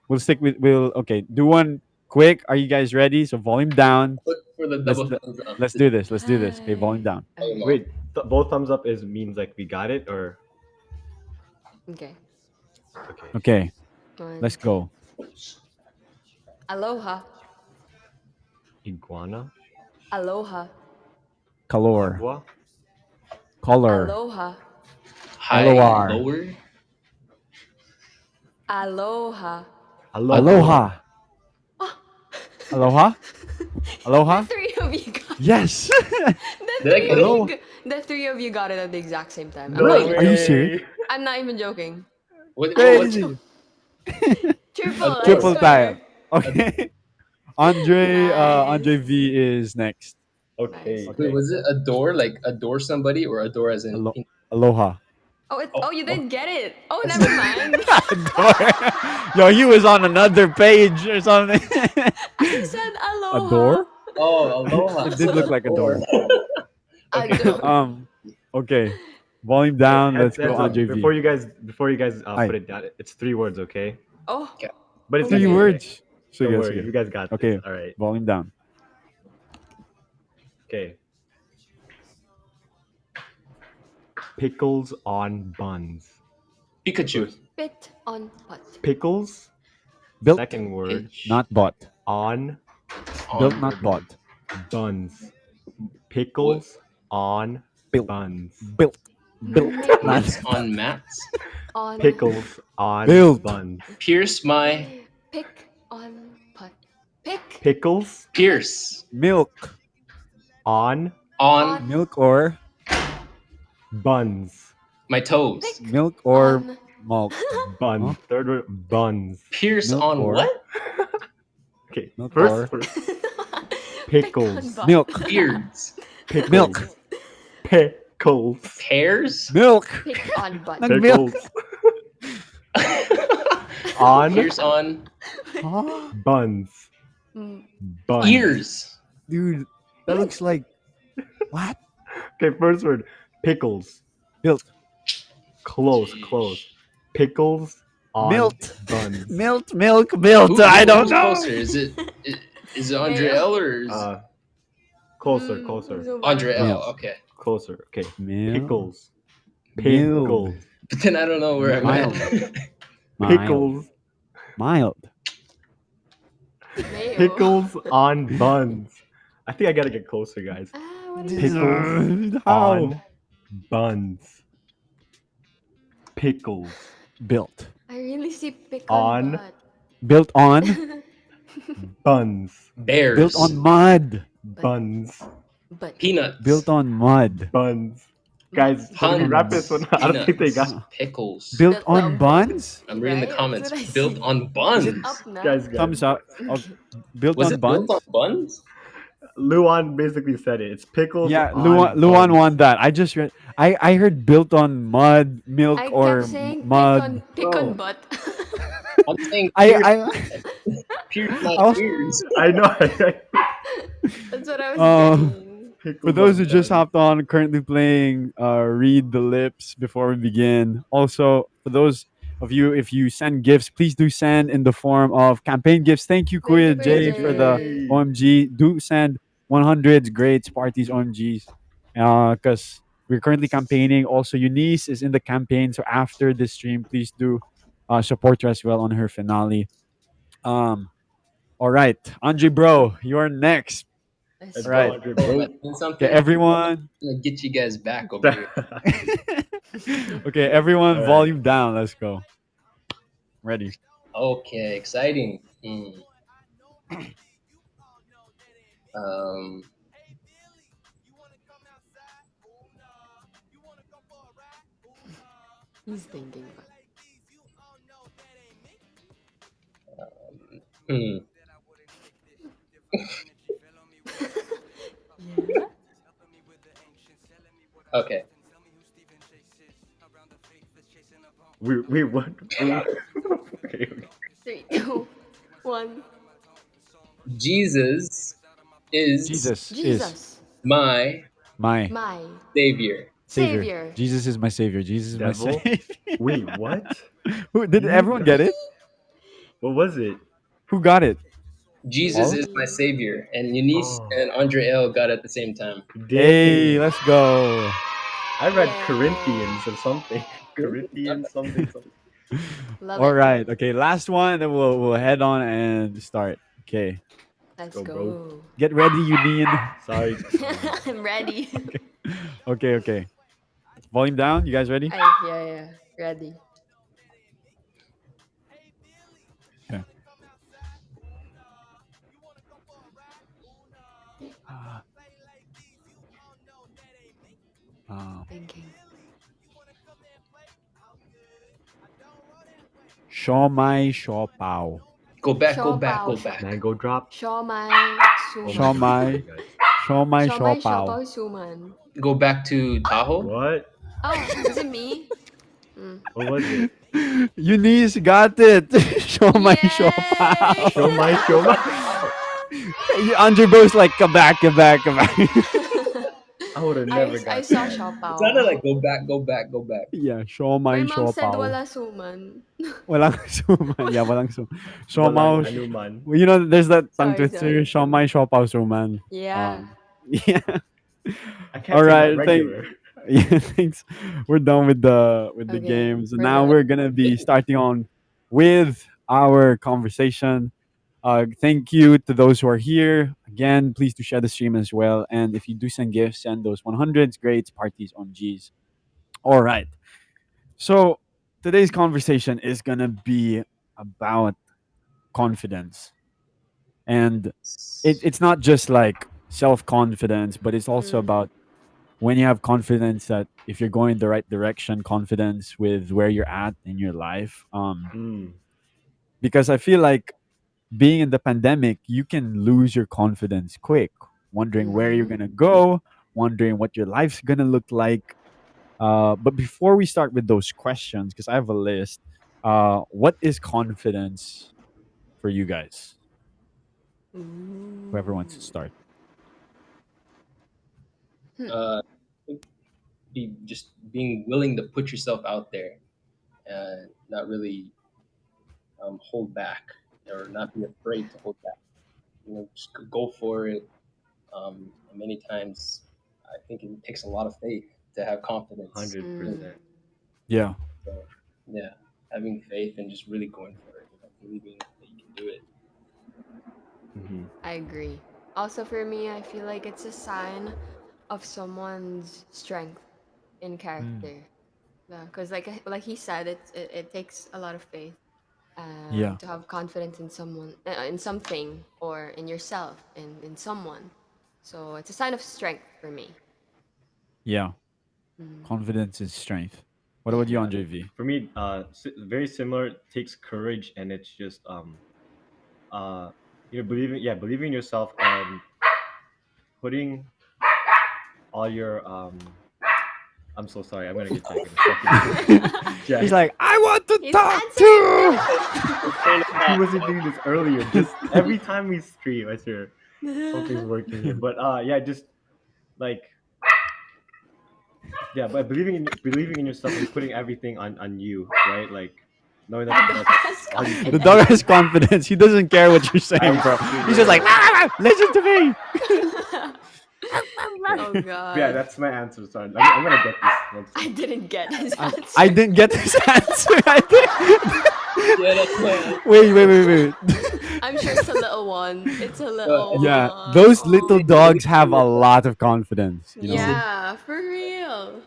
Speaker 2: We'll stick with okay. Do one quick. Are you guys ready? So volume down.
Speaker 1: Look for the
Speaker 2: Let's
Speaker 1: double thumbs up.
Speaker 2: let's do this. Let's do this. Okay, volume
Speaker 4: Hi.
Speaker 2: down.
Speaker 1: Volume
Speaker 4: Okay.
Speaker 1: up.
Speaker 3: Wait, both thumbs up is means like we got it or
Speaker 4: Okay.
Speaker 3: okay.
Speaker 2: Okay,
Speaker 4: One.
Speaker 2: let's go.
Speaker 4: Aloha.
Speaker 3: Iguana,
Speaker 4: Aloha.
Speaker 2: Color,
Speaker 3: agua,
Speaker 2: color,
Speaker 4: Aloha.
Speaker 1: High
Speaker 2: LOR,
Speaker 1: lower.
Speaker 4: Aloha.
Speaker 3: aloha.
Speaker 2: aloha, aloha,
Speaker 4: The
Speaker 2: aloha.
Speaker 4: three of you got
Speaker 2: Yes.
Speaker 1: Did I get it?
Speaker 2: Hello.
Speaker 4: the three of you got it at the exact same time.
Speaker 1: No
Speaker 2: Are you
Speaker 1: way.
Speaker 2: serious?
Speaker 4: I'm not even joking.
Speaker 1: What's
Speaker 2: Crazy.
Speaker 4: Triple, I
Speaker 1: Adore?
Speaker 2: Triple
Speaker 4: swear.
Speaker 2: tile. Okay. Andre
Speaker 4: Nice.
Speaker 2: V is next.
Speaker 3: Okay.
Speaker 4: Nice.
Speaker 1: Wait,
Speaker 2: Okay.
Speaker 1: was it adore like adore somebody or adore as in?
Speaker 2: Aloha.
Speaker 4: Oh, you
Speaker 1: Oh.
Speaker 4: didn't get it. Oh, never mind.
Speaker 2: Adore. Yo, he was on another page or something.
Speaker 4: I said aloha.
Speaker 2: Adore?
Speaker 1: Oh, aloha.
Speaker 2: It
Speaker 1: I
Speaker 2: did
Speaker 1: said
Speaker 2: look like
Speaker 1: adore.
Speaker 2: adore.
Speaker 1: Okay.
Speaker 4: Adore.
Speaker 2: Okay. Volume down. Let's go
Speaker 3: Heads up.
Speaker 2: Andre V.
Speaker 3: Before you guys
Speaker 2: Aye.
Speaker 3: put it down, it's 3 words, okay?
Speaker 4: Oh,
Speaker 1: Okay.
Speaker 3: But it's
Speaker 2: Three
Speaker 3: easy,
Speaker 4: okay.
Speaker 3: okay?
Speaker 2: words.
Speaker 3: Don't
Speaker 2: Sige,
Speaker 3: worry,
Speaker 2: sige.
Speaker 3: you guys got this.
Speaker 2: Okay.
Speaker 3: All right.
Speaker 2: Volume down.
Speaker 3: Okay. Pickles on buns.
Speaker 1: Pikachu.
Speaker 3: First,
Speaker 4: Spit on pot.
Speaker 3: pickles.
Speaker 2: Built,
Speaker 3: Second word,
Speaker 1: Pitch.
Speaker 2: not bought.
Speaker 3: on
Speaker 2: Built,
Speaker 1: On
Speaker 2: not
Speaker 3: Third word.
Speaker 2: bought.
Speaker 3: Buns.
Speaker 1: what?
Speaker 3: Pickles on
Speaker 2: Built.
Speaker 3: buns.
Speaker 2: Built. Built. Not
Speaker 1: Mix on mats.
Speaker 4: On
Speaker 3: Pickles on
Speaker 2: built.
Speaker 3: buns.
Speaker 1: Pierce my
Speaker 4: pick on pot. Pick
Speaker 3: Pickles
Speaker 1: pierce
Speaker 2: Milk.
Speaker 3: on
Speaker 1: on
Speaker 4: on
Speaker 2: Milk or
Speaker 3: buns.
Speaker 1: my toes.
Speaker 4: pick
Speaker 2: milk or
Speaker 4: on
Speaker 2: malt. Huh?
Speaker 3: Buns. Third word. Buns.
Speaker 1: Pierce
Speaker 2: Milk
Speaker 1: on
Speaker 2: or
Speaker 1: what?
Speaker 3: Okay.
Speaker 2: milk
Speaker 3: First
Speaker 2: or
Speaker 3: word.
Speaker 4: pick on
Speaker 3: Pickles.
Speaker 4: butt.
Speaker 2: milk.
Speaker 1: Beards.
Speaker 3: Pickles.
Speaker 2: Milk.
Speaker 3: Pickles.
Speaker 1: Pears.
Speaker 2: Milk.
Speaker 4: Pick on butt.
Speaker 2: Nag milk.
Speaker 3: Pickles on
Speaker 1: Pierce on
Speaker 2: Huh?
Speaker 3: buns.
Speaker 4: Mm,
Speaker 3: Buns.
Speaker 1: ears.
Speaker 2: Dude, that looks like what?
Speaker 3: Okay, first word. Pickles.
Speaker 2: Built.
Speaker 3: Close, close.
Speaker 1: Jeez.
Speaker 3: Pickles on
Speaker 2: Milt.
Speaker 3: buns.
Speaker 2: Milt, milk, milt. I don't
Speaker 1: Who's
Speaker 2: know.
Speaker 1: closer? Is it Andre
Speaker 4: Mayo.
Speaker 1: L or is
Speaker 3: Uh, closer,
Speaker 4: Who's
Speaker 3: closer,
Speaker 4: so
Speaker 1: Andre
Speaker 4: bad?
Speaker 2: Milk.
Speaker 1: L? Okay,
Speaker 3: closer. Okay.
Speaker 2: Mild.
Speaker 3: Pickles.
Speaker 2: Mild.
Speaker 3: Pickles.
Speaker 1: but then I don't know where I'm
Speaker 2: Mild.
Speaker 1: at.
Speaker 2: Mild.
Speaker 3: Pickles.
Speaker 2: Mild.
Speaker 4: Mayo.
Speaker 3: Pickles on buns. I think I gotta get closer, guys.
Speaker 4: What is
Speaker 3: Pickles
Speaker 2: How?
Speaker 3: on buns. Pickles
Speaker 2: Built.
Speaker 4: I really see pick on
Speaker 3: on
Speaker 4: butt.
Speaker 2: Built on.
Speaker 3: buns.
Speaker 2: Built on
Speaker 1: Bears,
Speaker 2: mud.
Speaker 3: Buns.
Speaker 4: But
Speaker 2: Built
Speaker 1: peanuts,
Speaker 2: on mud.
Speaker 3: Buns. Guys, can we wrap this one?
Speaker 1: puns,
Speaker 3: I don't think they got.
Speaker 1: peanuts, pickles.
Speaker 2: Built
Speaker 4: built
Speaker 2: on
Speaker 4: on
Speaker 2: buns?
Speaker 1: I'm reading the
Speaker 4: right? That's
Speaker 1: comments.
Speaker 4: what I
Speaker 1: Built
Speaker 4: see.
Speaker 1: on
Speaker 2: Is it
Speaker 1: buns.
Speaker 4: Up na.
Speaker 3: Guys.
Speaker 2: thumbs up? Built
Speaker 1: Was
Speaker 2: on
Speaker 1: it built on
Speaker 2: buns?
Speaker 1: buns?
Speaker 3: Luan basically said it. It's pickles
Speaker 2: Yeah,
Speaker 3: on
Speaker 2: Luan
Speaker 3: buns.
Speaker 2: won that. I just read. I heard built on mud, milk,
Speaker 4: I kept
Speaker 2: or
Speaker 4: saying
Speaker 2: mud.
Speaker 4: pick on
Speaker 1: No,
Speaker 4: butt.
Speaker 1: I'm saying
Speaker 2: I
Speaker 1: pierce my
Speaker 2: I also,
Speaker 1: ears.
Speaker 3: I know.
Speaker 4: That's what I was
Speaker 2: uh
Speaker 4: getting.
Speaker 2: for
Speaker 3: pickles
Speaker 2: those who
Speaker 3: on
Speaker 2: just
Speaker 3: buns.
Speaker 2: hopped on, currently playing Read the Lips before we begin. Also, for those of you, if you send gifts, please do send in the form of campaign gifts. Thank you,
Speaker 4: Thank you,
Speaker 2: Kuya
Speaker 4: Kuya
Speaker 2: Jay, for the
Speaker 4: Jay.
Speaker 3: Yay!
Speaker 2: OMG. Do send 100s, grades, parties, OMGs. Because we're currently campaigning. Also, Eunice is in the campaign. So after this stream, please do support her as well on her finale. Um, all right. Andre, bro, you're next.
Speaker 4: Let's
Speaker 3: Let's
Speaker 2: All
Speaker 3: go,
Speaker 2: right.
Speaker 4: go.
Speaker 3: Andre,
Speaker 1: Oh, am I
Speaker 3: bro.
Speaker 1: doing
Speaker 2: Okay,
Speaker 1: something?
Speaker 2: everyone.
Speaker 1: I'm gonna get you guys back over here.
Speaker 2: Okay, everyone,
Speaker 3: All right.
Speaker 2: volume down. Let's go. Ready.
Speaker 1: Okay, exciting. Um,
Speaker 4: He's thinking. About
Speaker 1: hmm.
Speaker 4: yeah.
Speaker 1: Okay.
Speaker 3: We what? Okay, okay.
Speaker 4: Three, two, one.
Speaker 1: Jesus is
Speaker 2: Jesus is
Speaker 4: Jesus,
Speaker 1: my
Speaker 2: my
Speaker 4: my
Speaker 1: savior.
Speaker 2: savior.
Speaker 4: savior.
Speaker 2: Jesus is my savior. Jesus is my
Speaker 3: Devil.
Speaker 2: savior.
Speaker 3: Wait, what?
Speaker 2: Who did
Speaker 3: You?
Speaker 2: everyone get it?
Speaker 3: What was it?
Speaker 2: Who got it?
Speaker 1: Jesus
Speaker 2: All?
Speaker 1: is my savior, and Eunice
Speaker 3: Oh,
Speaker 1: and Andre L got at the same time.
Speaker 2: Hey,
Speaker 3: dang!
Speaker 2: let's go.
Speaker 3: I read
Speaker 4: Yay.
Speaker 3: Corinthians or something. Corinthians, something, something.
Speaker 4: Love
Speaker 2: All
Speaker 4: it.
Speaker 2: right. Okay, last one. Then we'll head on and start. Okay,
Speaker 3: Let's
Speaker 4: Let's
Speaker 3: go, bro.
Speaker 4: go.
Speaker 2: get ready, Union.
Speaker 3: Sorry.
Speaker 4: I'm ready.
Speaker 2: Okay. Volume down. You guys ready?
Speaker 4: Yeah. Ready.
Speaker 2: Okay. Uh, uh,
Speaker 4: Thinking.
Speaker 2: Shaw Mai Shaw Pao.
Speaker 1: Go back, go
Speaker 4: Shaw
Speaker 1: back,
Speaker 4: Pao
Speaker 1: go
Speaker 4: Shaw.
Speaker 1: back.
Speaker 3: Mango drop.
Speaker 4: Shaw Mai
Speaker 3: Oh my
Speaker 2: Shaw
Speaker 4: Suman.
Speaker 3: god.
Speaker 2: Mai
Speaker 3: Sorry, guys.
Speaker 2: Shaw Mai
Speaker 4: Shaw
Speaker 2: Shaw
Speaker 4: Mai Shaw
Speaker 2: Pao.
Speaker 4: Pao Suman.
Speaker 1: Go back to Tahoe.
Speaker 3: What?
Speaker 4: Oh, is it me? Mm.
Speaker 3: What was it?
Speaker 2: Eunice got it. Shaw Mai Shaw
Speaker 4: Yay!
Speaker 2: Pao.
Speaker 3: Show my, show my.
Speaker 2: Andre Bro's like, come back, come back, come back.
Speaker 3: I would have
Speaker 4: I
Speaker 3: never
Speaker 4: I
Speaker 3: got
Speaker 4: saw
Speaker 3: that.
Speaker 4: Shaw
Speaker 1: It sounded
Speaker 4: Pao.
Speaker 1: like go back, go back, go back.
Speaker 2: Yeah, Shaw
Speaker 4: My
Speaker 2: Mai
Speaker 4: mom
Speaker 2: Shaw
Speaker 4: said
Speaker 2: Pao.
Speaker 4: wala suman.
Speaker 2: Walang suman. Yeah, walang suman. Shaw
Speaker 3: Walang
Speaker 2: Mao.
Speaker 3: anuman.
Speaker 2: Well, you know, there's that tongue
Speaker 4: Sorry,
Speaker 2: twister.
Speaker 4: sorry.
Speaker 2: Shaw Mai Shaw Pao Suman.
Speaker 4: Yeah.
Speaker 2: Yeah.
Speaker 3: I
Speaker 2: All
Speaker 3: can't say that
Speaker 2: right.
Speaker 3: regular.
Speaker 2: Yeah, thanks. We're done with the
Speaker 4: Okay,
Speaker 2: games.
Speaker 4: we're
Speaker 2: Now
Speaker 4: done.
Speaker 2: we're gonna be starting on with our conversation. Thank you to those who are here. Again, please do share the stream as well. And if you do send gifts, send those 100s, grades, parties, on G's. All right. So today's conversation is going to be about confidence. And it's not just like self confidence, but it's also
Speaker 4: Mm.
Speaker 2: about when you have confidence that if you're going the right direction, confidence with where you're at in your life.
Speaker 3: Mm.
Speaker 2: Because I feel like being in the pandemic, you can lose your confidence quick, wondering where you're
Speaker 4: Mm-hmm.
Speaker 2: gonna go, wondering what your life's gonna look like. But before we start with those questions, because I have a list, what is confidence for you guys? Whoever wants to
Speaker 4: Ooh.
Speaker 2: start.
Speaker 4: Hmm.
Speaker 1: I think be just being willing to put yourself out there and not really hold back or not be afraid to hold back. Just go for it. And many times, I think it takes a lot of faith to have confidence.
Speaker 3: Hundred
Speaker 4: Mm.
Speaker 3: percent.
Speaker 2: Yeah,
Speaker 1: So, yeah, having faith and just really going for it. Believing that you can do it.
Speaker 3: Mm-hmm.
Speaker 4: I agree. Also, for me, I feel like it's a sign of someone's strength in
Speaker 2: mm,
Speaker 4: character. Because, like he said, it takes a lot of faith
Speaker 2: yeah,
Speaker 4: to have confidence in someone, in something, or in yourself, in someone. So it's a sign of strength for me.
Speaker 2: yeah.
Speaker 4: Mm.
Speaker 2: Confidence is strength. What
Speaker 4: Yeah.
Speaker 2: about you,
Speaker 3: Yeah.
Speaker 2: Andre V?
Speaker 3: For me, very similar. It takes courage, and it's just uh, believing in yourself and putting all your I'm so sorry. I'm gonna get Jack in a second.
Speaker 2: He's
Speaker 3: Jack,
Speaker 2: like, I want to
Speaker 4: He's
Speaker 2: talk
Speaker 4: answering
Speaker 2: too.
Speaker 1: Train of
Speaker 3: he
Speaker 1: thought.
Speaker 3: wasn't doing this earlier. Just every time we stream, I swear something's working here. But yeah, just like yeah, by believing in yourself and putting everything on you, right? Like knowing
Speaker 4: The
Speaker 3: that
Speaker 4: dog
Speaker 3: that's
Speaker 4: has
Speaker 3: all you
Speaker 2: The
Speaker 3: can
Speaker 2: dog
Speaker 3: do.
Speaker 2: has
Speaker 4: confidence.
Speaker 2: confidence. He doesn't care what you're saying,
Speaker 3: I
Speaker 2: bro. He's just like,
Speaker 3: swear.
Speaker 2: "Ah, listen to me.
Speaker 3: Okay.
Speaker 4: Oh
Speaker 3: But yeah,
Speaker 4: God.
Speaker 3: that's my answer. Sorry, I'm gonna get this one
Speaker 4: I
Speaker 3: second.
Speaker 4: didn't get his
Speaker 2: I
Speaker 4: answer.
Speaker 2: didn't get this answer. I
Speaker 1: Yeah, that's my
Speaker 2: didn't.
Speaker 1: answer.
Speaker 2: Wait.
Speaker 4: I'm sure it's a little one. It's a little
Speaker 1: I think
Speaker 2: Yeah,
Speaker 4: one.
Speaker 2: those little
Speaker 1: believe,
Speaker 4: Oh.
Speaker 2: dogs
Speaker 1: believe
Speaker 2: have
Speaker 1: in
Speaker 2: a
Speaker 1: yourself.
Speaker 2: lot of confidence. You know,
Speaker 4: Yeah, for real.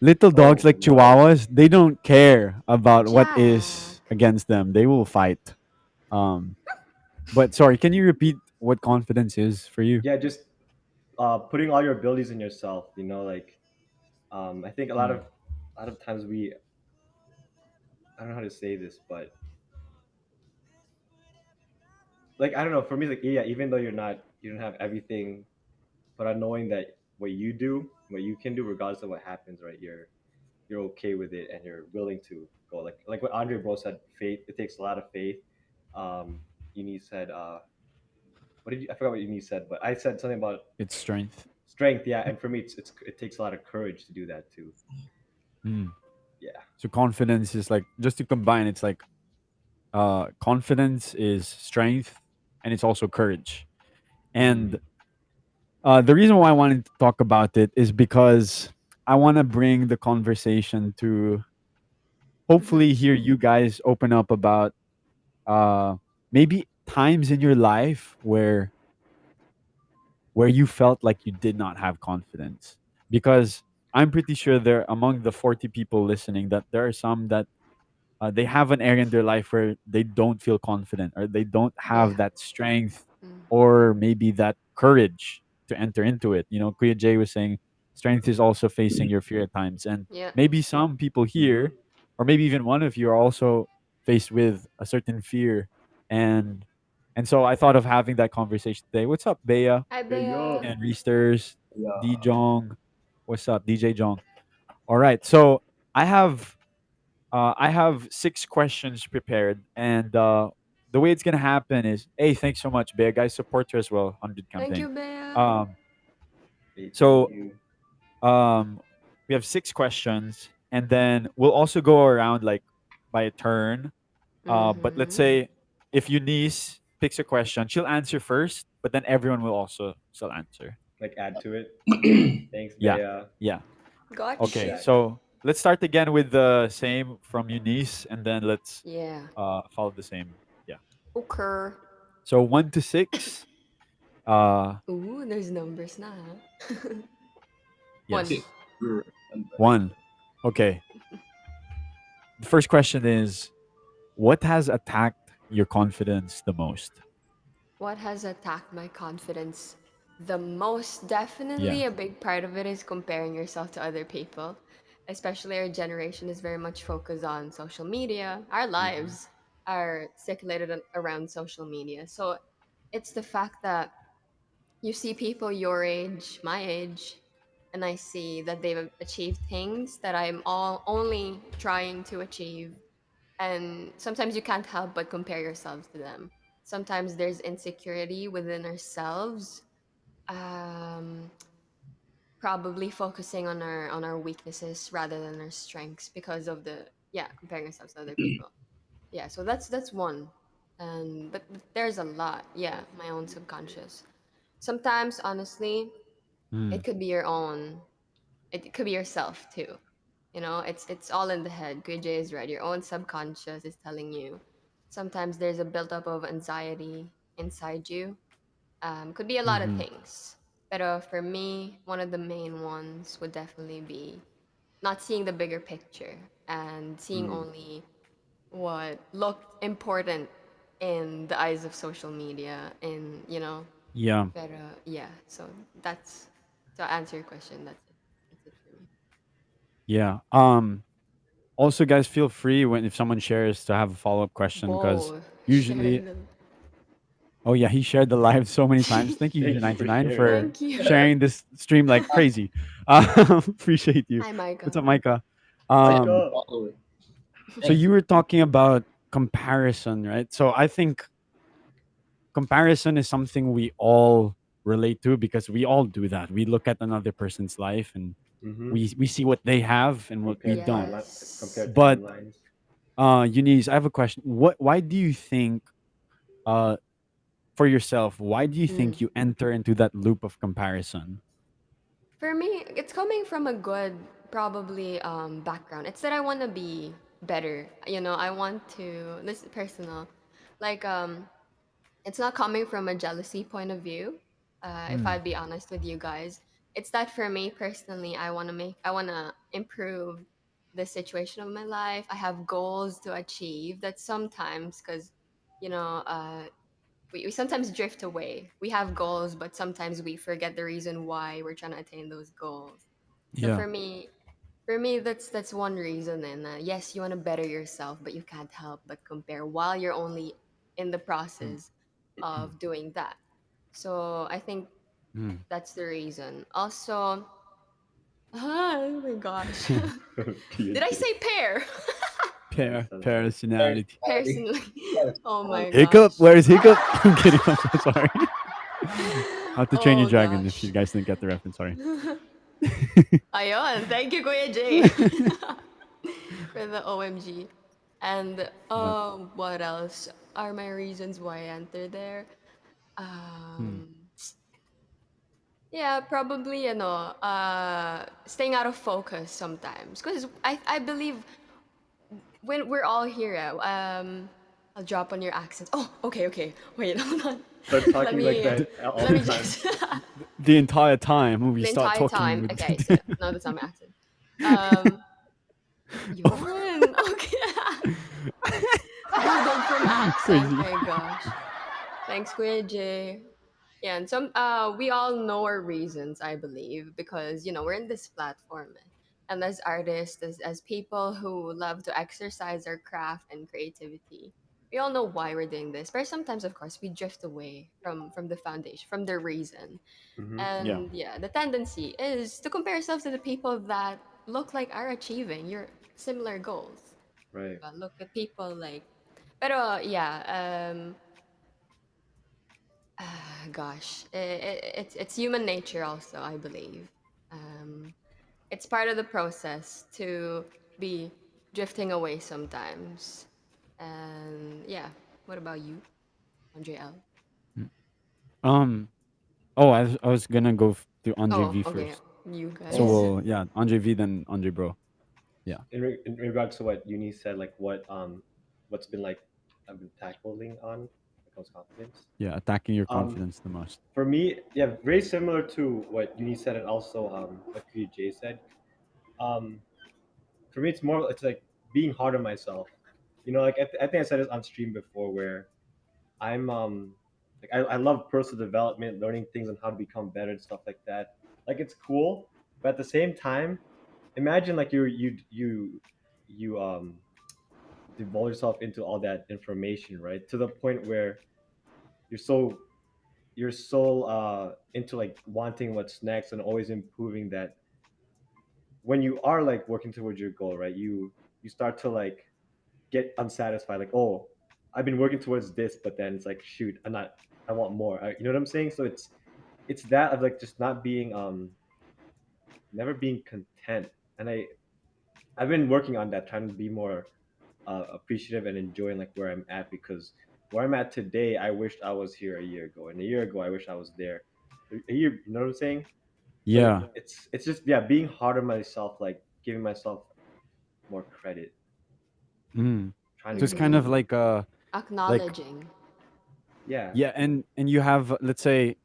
Speaker 2: little dogs
Speaker 3: Oh
Speaker 2: like
Speaker 3: no.
Speaker 2: Chihuahuas, they don't care about what is
Speaker 4: Jack.
Speaker 2: against them. They will fight. Um, but sorry, can you repeat what confidence is for you?
Speaker 3: Yeah, just putting all your abilities in yourself. Like I think
Speaker 2: Mm,
Speaker 3: a lot of times I don't know how to say this, but like I don't know. For me, like yeah, even though you don't have everything, but knowing that what you can do, regardless of what happens, right? You're okay with it, and you're willing to go. Like what Andre Bro said, faith. It takes a lot of faith. Uni said, what did you? I forgot what Uni said, but I said something about
Speaker 2: it's strength.
Speaker 3: strength. Yeah, and for me, it takes a lot of courage to do that too.
Speaker 2: Mm.
Speaker 3: Yeah.
Speaker 2: So confidence is like just to combine. It's like confidence is strength, and it's also courage.
Speaker 3: Mm.
Speaker 2: And the reason why I wanted to talk about it is because I want to bring the conversation to
Speaker 4: Hmm.
Speaker 2: hopefully hear you guys open up about uh, maybe times in your life where you felt like you did not have confidence. Because I'm pretty sure there among the 40 people listening that there are some that they have an area in their life where they don't feel confident or they don't have
Speaker 4: Yeah.
Speaker 2: that strength
Speaker 4: Mm.
Speaker 2: or maybe that courage to enter into it. You know, Kuya Jay was saying strength is also facing your fear at times. And
Speaker 4: Yeah.
Speaker 2: maybe some people here, or maybe even one of you, are also faced with a certain fear. And and so I thought of having that conversation today. What's up, Bea
Speaker 4: Hi,
Speaker 3: There you
Speaker 4: Bea.
Speaker 3: go.
Speaker 2: and Reesters, D
Speaker 1: Yeah.
Speaker 2: Jong? What's up, DJ Jong? All right. So I have 6 questions prepared, and the way it's gonna happen is, hey, thanks so much, Bear guys, support you as well, 100
Speaker 4: Thank
Speaker 2: campaign.
Speaker 4: you, Bea.
Speaker 2: Um,
Speaker 3: Hey, thank
Speaker 2: so
Speaker 3: you.
Speaker 2: um, we have 6 questions, and then we'll also go around like by a turn. But let's
Speaker 4: Mm-hmm.
Speaker 2: say if Eunice picks a question, she'll answer first, but then everyone will also still answer.
Speaker 3: Like add to it. Thanks,
Speaker 2: Yeah,
Speaker 3: Bea.
Speaker 2: yeah.
Speaker 3: Thanks,
Speaker 2: Okay,
Speaker 4: Gotcha.
Speaker 3: Jack.
Speaker 2: so let's start again with the same from Eunice, and then let's
Speaker 4: Yeah.
Speaker 2: follow the same. Yeah.
Speaker 4: Okay.
Speaker 2: So 1 to 6. Uh,
Speaker 4: Ooh, there's numbers now. Huh? One.
Speaker 2: yes,
Speaker 1: Remember.
Speaker 2: 1. Okay. The first question is, what has attacked your confidence the most?
Speaker 4: What has attacked my confidence the most?
Speaker 2: Yeah.
Speaker 4: Definitely a big part of it is comparing yourself to other people. Especially our generation is very much focused on social media. Our
Speaker 3: Mm-hmm.
Speaker 4: lives are circulated around social media. So it's the fact that you see people your age, my age, and I see that they've achieved things that I'm all only trying to achieve, and sometimes you can't help but compare yourselves to them. Sometimes there's insecurity within ourselves, um, probably focusing on our weaknesses rather than our strengths because of the, yeah, comparing ourselves to other people. Yeah, so that's one. And but there's a lot. Yeah, my own subconscious. Sometimes honestly
Speaker 2: Mm.
Speaker 4: it could be your own, it could be yourself too. You know, it's all in the head. Kuya Jay is right. Your own subconscious is telling you. Sometimes there's a buildup of anxiety inside you. Could be a lot of
Speaker 2: Mm-hmm.
Speaker 4: things. But for me, one of the main ones would definitely be not seeing the bigger picture and seeing
Speaker 3: Mm.
Speaker 4: only what looked important in the eyes of social media. And
Speaker 2: Yeah.
Speaker 4: but yeah, so that's, to answer your question, that's it for me.
Speaker 2: Yeah. Also, guys, feel free when if someone shares to have a follow up question because
Speaker 4: Whoa,
Speaker 2: usually,
Speaker 4: Cheryl.
Speaker 2: oh yeah, he shared the live so many times. Thank you,
Speaker 3: Thank you for
Speaker 2: 99,
Speaker 3: sharing.
Speaker 2: for
Speaker 4: Thank you.
Speaker 2: sharing this stream like crazy. Appreciate you.
Speaker 4: Hi,
Speaker 2: What's
Speaker 4: Micah.
Speaker 2: up, Micah?
Speaker 1: Like
Speaker 3: Micah.
Speaker 2: Um,
Speaker 1: following.
Speaker 2: so
Speaker 1: Thanks.
Speaker 2: you were talking about comparison, right? So I think comparison is something we all relate to because we all do that. We look at another person's life and
Speaker 3: Mm-hmm.
Speaker 2: we see what they have and what we
Speaker 3: Compare
Speaker 2: don't.
Speaker 3: timeline.
Speaker 4: Yes.
Speaker 3: Compare
Speaker 2: But
Speaker 3: timelines.
Speaker 2: Eunice, I have a question. Why do you think uh for yourself, why do you
Speaker 4: Mm.
Speaker 2: think you enter into that loop of comparison?
Speaker 4: For me, it's coming from a good, probably, background. It's that I want to be better. I want to. This is personal. Like, it's not coming from a jealousy point of view. If
Speaker 2: Mm,
Speaker 4: I'd be honest with you guys, it's that for me personally, I want to improve the situation of my life. I have goals to achieve that sometimes, because, you know, uh, we sometimes drift away. We have goals, but sometimes we forget the reason why we're trying to attain those goals. So
Speaker 2: yeah.
Speaker 4: for me, that's one reason. And yes, you want to better yourself, but you can't help but compare while you're only in the
Speaker 3: Mm.
Speaker 4: process of doing that. So I think
Speaker 2: Mm.
Speaker 4: that's the reason. Also, oh my gosh, did I
Speaker 3: PNG.
Speaker 4: say pair?
Speaker 3: It
Speaker 2: Pair
Speaker 3: sounds like
Speaker 2: personality.
Speaker 1: Personality.
Speaker 4: Personally,
Speaker 1: Yes.
Speaker 4: oh my
Speaker 2: Hiccup,
Speaker 4: gosh.
Speaker 2: where's Hiccup? I'm kidding. I'm so sorry. How to Train Your
Speaker 4: Oh
Speaker 2: Dragon. If you
Speaker 4: gosh.
Speaker 2: guys didn't get the reference, sorry.
Speaker 4: Ayun, thank you, Kuya Jay, for the OMG. And
Speaker 2: But
Speaker 4: what else are my reasons why I entered there?
Speaker 2: hmm,
Speaker 4: Um, yeah, probably, staying out of focus sometimes. Because I believe when we're all here, I'll drop on your accents. Oh, okay, okay. Wait, hold on.
Speaker 3: start
Speaker 4: Let
Speaker 3: talking like
Speaker 4: me,
Speaker 3: that all
Speaker 4: let
Speaker 3: the
Speaker 4: me
Speaker 3: time.
Speaker 4: just,
Speaker 2: the entire time we
Speaker 4: the
Speaker 2: start
Speaker 4: entire
Speaker 2: talking
Speaker 4: time.
Speaker 2: with.
Speaker 4: Okay, so no, that's not my accent. Um, Yun, okay. Budol from accent.
Speaker 2: Crazy.
Speaker 4: My gosh. Thanks, Kuya Jay. Yeah, and we all know our reasons, I believe, because we're in this platform, and as artists, as people who love to exercise our craft and creativity, we all know why we're doing this. But sometimes, of course, we drift away from the foundation, from the reason.
Speaker 3: Mm-hmm.
Speaker 2: Yeah.
Speaker 4: And yeah, the tendency is to compare ourselves to the people that look like are achieving your similar goals.
Speaker 3: Right.
Speaker 4: But look at people like, pero yeah, gosh, it's human nature also, I believe. Um, it's part of the process to be drifting away sometimes. And yeah, what about you, Andre L?
Speaker 2: Mm. Um. Oh, I was gonna go to Andre
Speaker 4: Oh,
Speaker 2: V
Speaker 4: okay,
Speaker 2: first.
Speaker 4: you
Speaker 2: So
Speaker 3: Oh,
Speaker 4: guys.
Speaker 2: yeah, Andre V then Andre Bro. Yeah.
Speaker 3: in regards to what Uni said, like what's been like I've been tackling on, like becomes confidence.
Speaker 2: Yeah, attacking your
Speaker 3: Um,
Speaker 2: confidence the most.
Speaker 3: for me, yeah, very similar to what Uni said and also what Jay said. Um, for me, it's more it's like being hard on myself. You know, like I think I said this on stream before, where I'm like I love personal development, learning things on how to become better and stuff like that. Like it's cool, but at the same time, imagine like you devote yourself into all that information, right? To the point where you're so you're so into like wanting what's next and always improving that when you are like working towards your goal, right? You start to like get unsatisfied, like, oh, I've been working towards this, but then it's like, shoot, I want more. You know what I'm saying? So it's that of like just not being never being content. And I've been working on that, trying to be more appreciative and enjoying like where I'm at, because where I'm at today, I wished I was here a year ago, and a year ago, I wish I was there. A year, you know what I'm saying? So
Speaker 2: Yeah.
Speaker 3: it's just, yeah, being hard on myself, like giving myself more credit,
Speaker 2: Mm.
Speaker 3: trying to
Speaker 2: So it's
Speaker 3: get
Speaker 2: kind of
Speaker 3: better.
Speaker 4: Mm-hmm.
Speaker 2: like
Speaker 4: Acknowledging.
Speaker 3: Yeah,
Speaker 2: yeah, and you have, let's say,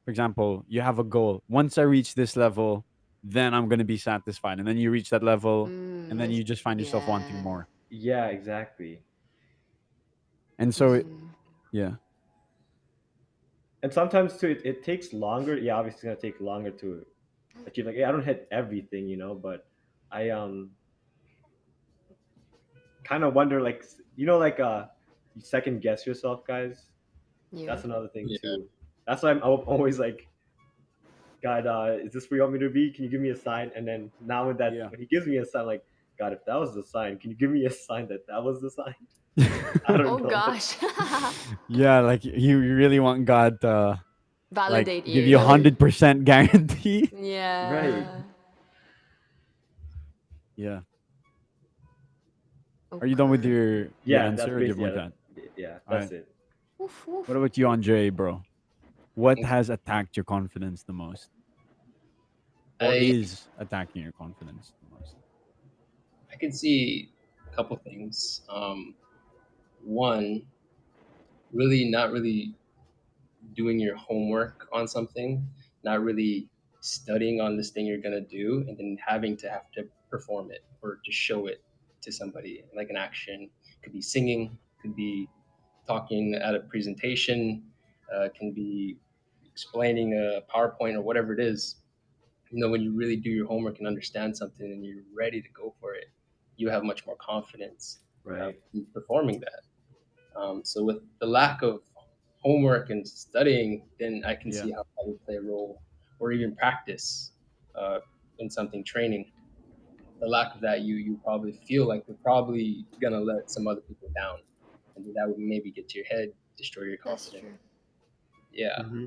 Speaker 2: for example, you have a goal. Once I reach this level, then I'm gonna be satisfied. And then you reach that level, and then
Speaker 4: Mm,
Speaker 2: you just find yourself wanting
Speaker 4: yeah.
Speaker 2: more.
Speaker 3: yeah, exactly.
Speaker 2: And so,
Speaker 4: Mm-hmm.
Speaker 2: yeah,
Speaker 3: And sometimes too, it takes longer. Yeah, obviously it's gonna take longer to achieve. Like, yeah, I don't hit everything, but I kind of wonder, like, like you second guess yourself, guys.
Speaker 4: Yeah.
Speaker 3: That's another thing
Speaker 1: Yeah.
Speaker 3: too. That's why I'm always like, God, is this where you want me to be? Can you give me a sign? And then now
Speaker 2: yeah.
Speaker 3: when He gives me a sign, like, God, if that was the sign, can you give me a sign that that was the sign? I
Speaker 4: Oh
Speaker 3: don't know.
Speaker 4: gosh.
Speaker 2: Yeah, like you really want God to like
Speaker 4: Validate
Speaker 2: give you a
Speaker 4: you.
Speaker 2: 100% guarantee.
Speaker 3: Right.
Speaker 4: Yeah.
Speaker 2: Yeah. Are you done with
Speaker 4: Okay.
Speaker 2: your
Speaker 3: Yeah, that's
Speaker 2: answer, or do you have
Speaker 3: basically,
Speaker 2: more
Speaker 3: yeah,
Speaker 2: to add?
Speaker 3: yeah,
Speaker 2: All
Speaker 3: that's
Speaker 2: right.
Speaker 3: it.
Speaker 4: Woof,
Speaker 2: What
Speaker 4: woof.
Speaker 2: about you, Andre, bro? What
Speaker 1: Okay.
Speaker 2: has attacked your confidence the most, or
Speaker 1: I
Speaker 2: is attacking your confidence the most?
Speaker 1: I can see a couple things. One, really not really doing your homework on something, not really studying on this thing you're gonna do, and then having to have to perform it or to show it to somebody, like an action. Could be singing, could be talking at a presentation, can be explaining a PowerPoint or whatever it is. When you really do your homework and understand something and you're ready to go for it, you have much more confidence
Speaker 3: Right.
Speaker 1: in performing that. So with the lack of homework and studying, then I can
Speaker 2: Yeah.
Speaker 1: see how that would play a role, or even practice uh, in something training. The lack of that, you probably feel like you're probably gonna let some other people down, and that would maybe get to your head, destroy your
Speaker 4: That's
Speaker 1: confidence.
Speaker 4: true.
Speaker 1: Yeah,
Speaker 3: Mm-hmm.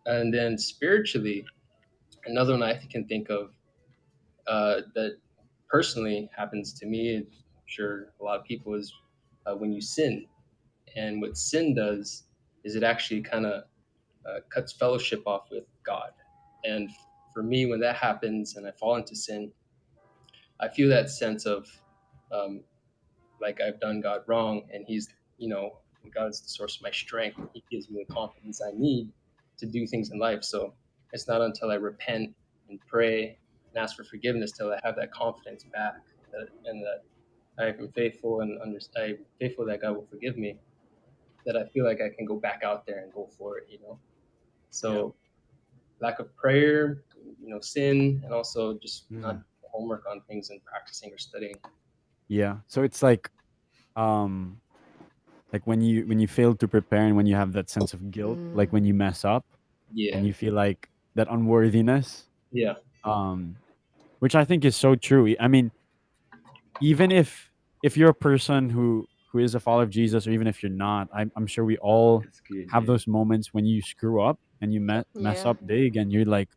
Speaker 1: and then spiritually, another one I can think of that personally happens to me, and I'm sure a lot of people, is when you sin. And what sin does is it actually kind of cuts fellowship off with God. And for me, when that happens and I fall into sin, I feel that sense of um, like I've done God wrong, and God's the source of my strength. He gives me the confidence I need to do things in life. So it's not until I repent and pray and ask for forgiveness till I have that confidence back, and that I am faithful and I'm faithful that God will forgive me, that I feel like I can go back out there and go for it.
Speaker 2: Yeah.
Speaker 1: So lack of prayer, sin, and also just not
Speaker 2: Mm.
Speaker 1: doing homework on things and practicing or studying.
Speaker 2: Yeah. So it's um like when you fail to prepare, and when you have that sense of guilt, like
Speaker 4: Mm,
Speaker 2: when you mess up and
Speaker 1: Yeah,
Speaker 2: you feel like that unworthiness,
Speaker 1: yeah,
Speaker 2: um which I think is so true. I mean, even if you're a person who is a follower of Jesus, or even if you're not, I'm sure we all
Speaker 3: That's good.
Speaker 2: have
Speaker 3: Yeah.
Speaker 2: those moments when you screw up and you
Speaker 1: yeah,
Speaker 2: mess
Speaker 4: yeah.
Speaker 2: up big, and you're like,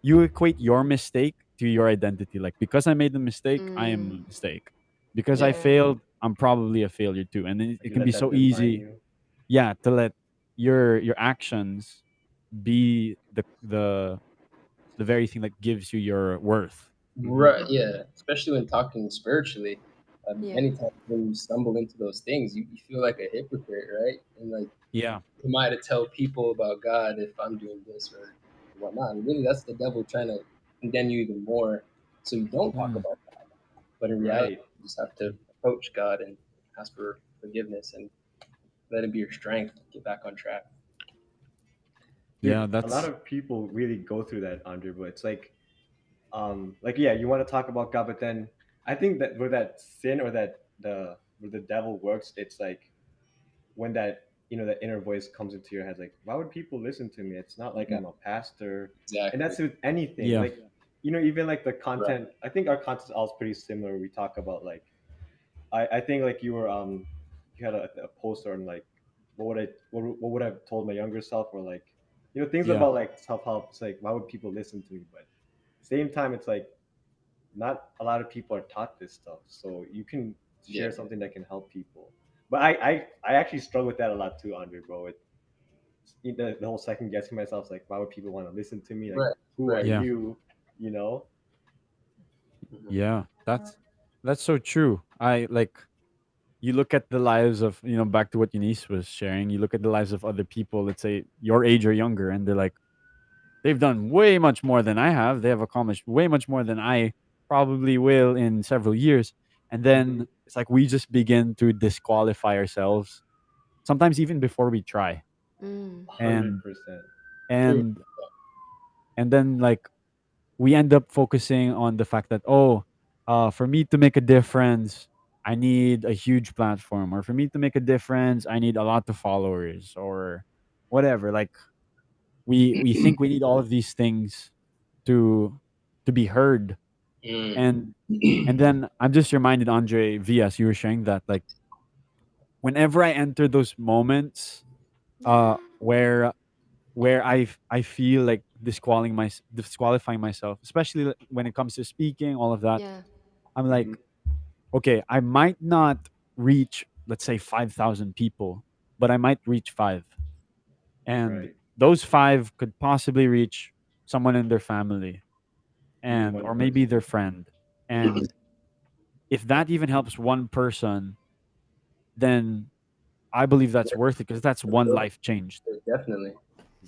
Speaker 2: you equate your mistake to your identity. Like, because I made the mistake, I am
Speaker 4: Mm,
Speaker 2: a mistake. Because I
Speaker 1: yeah,
Speaker 4: yeah.
Speaker 2: failed, I'm probably a failure too. And then
Speaker 3: Like
Speaker 2: it
Speaker 3: you
Speaker 2: can
Speaker 3: let
Speaker 2: be
Speaker 3: that
Speaker 2: so
Speaker 3: define
Speaker 2: easy,
Speaker 3: you.
Speaker 2: yeah, to let your actions be the very thing that gives you your worth.
Speaker 3: Mm-hmm.
Speaker 1: right, yeah. Especially when talking spiritually,
Speaker 4: Yeah.
Speaker 1: many times when you stumble into those things, you feel like a hypocrite, right? And like,
Speaker 2: Yeah.
Speaker 1: am I to tell people about God if I'm doing this or whatnot? And really, that's the devil trying to condemn you even more, so you don't talk
Speaker 2: Mm.
Speaker 1: about God. But in reality,
Speaker 3: Right.
Speaker 1: you just have to approach God and ask for forgiveness and let it be your strength to get back on track.
Speaker 2: Yeah,
Speaker 3: Dude, a lot
Speaker 2: that's
Speaker 3: of people really go through that, Andre, but it's like yeah, you want to talk about God, but then I think that where that sin or that the where the devil works, it's like when that that inner voice comes into your head, like, why would people listen to me? It's not like
Speaker 1: Mhm.
Speaker 3: I'm a pastor. And
Speaker 1: Exactly.
Speaker 3: that's with anything.
Speaker 2: yeah.
Speaker 3: Like, even like the
Speaker 1: Right.
Speaker 3: content, I think our content is all pretty similar. We talk about like I think like you had a poster on like what would I have told my younger self, or like things
Speaker 2: Yeah.
Speaker 3: about like self help. It's like, why would people listen to me? But same time, it's like not a lot of people are taught this stuff, so you can
Speaker 1: Yeah.
Speaker 3: share something that can help people. But I actually struggle with that a lot too, Andre, bro. The whole second guessing myself is like, why would people want to listen to me? Like,
Speaker 1: Right.
Speaker 3: who are
Speaker 1: Right.
Speaker 2: Yeah.
Speaker 3: you? You know?
Speaker 1: Mhm.
Speaker 2: Yeah. That's so true. I like you look at the lives of, back to what Eunice was sharing, you look at the lives of other people, let's say your age or younger, and they're like, they've done way much more than I have. They have accomplished way much more than I probably will in several years. And
Speaker 3: Hmm.
Speaker 2: then it's like we just begin to disqualify ourselves, sometimes even before we try.
Speaker 4: Mm.
Speaker 3: 100%.
Speaker 1: True.
Speaker 2: And and then like we end up focusing on the fact that, oh, for me to make a difference, I need a huge platform, or for me to make a difference, I need a lot of followers, or whatever. Like we think we need all of these things to be heard.
Speaker 1: Mm.
Speaker 2: And then I'm just reminded, Andre, Vias, you were sharing that, like whenever I enter those moments where I feel like disqualifying myself, especially when it comes to speaking, all of that.
Speaker 4: Yeah.
Speaker 2: I'm
Speaker 3: Hmm.
Speaker 2: like, okay, I might not reach, let's say, 5,000 people, but I might reach five, and
Speaker 3: Right.
Speaker 2: those five could possibly reach someone in their family,
Speaker 3: Even
Speaker 2: and
Speaker 3: one
Speaker 2: or maybe
Speaker 3: person.
Speaker 2: their friend, and if that even helps one person, then I believe that's
Speaker 1: Yeah,
Speaker 2: worth it because that's one
Speaker 1: sure.
Speaker 2: life changed.
Speaker 1: Definitely.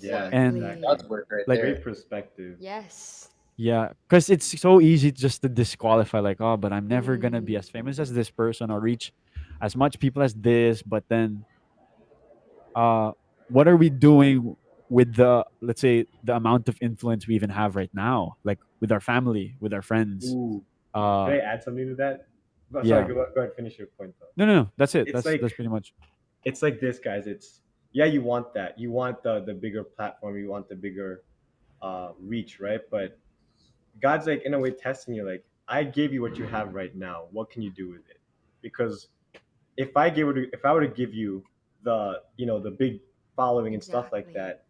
Speaker 3: Yeah,
Speaker 2: And
Speaker 4: Exactly.
Speaker 3: exactly.
Speaker 1: God's work right
Speaker 2: like,
Speaker 1: there.
Speaker 3: Great perspective.
Speaker 4: Yes.
Speaker 2: yeah, because it's so easy just to disqualify, like, oh, but I'm never gonna be
Speaker 4: Mm.
Speaker 2: as famous as this person or reach as much people as this. But then, uh, what are we doing with the, let's say, the amount of influence we even have right now, like with our family, with our friends?
Speaker 3: Ooh. Can
Speaker 2: Uh,
Speaker 3: I add something to that? Sorry,
Speaker 2: yeah,
Speaker 3: go ahead, finish your point though.
Speaker 2: no, no, no, that's it.
Speaker 3: It's
Speaker 2: That's
Speaker 3: like
Speaker 2: pretty much.
Speaker 3: it's like this, guys. It's yeah, you want that. You want the bigger platform. You want the bigger reach, right? But God's like in a way testing you. Like, I gave you what you have right now. What can you do with it? Because if I were to give you the big following and stuff like
Speaker 4: Exactly.
Speaker 3: that,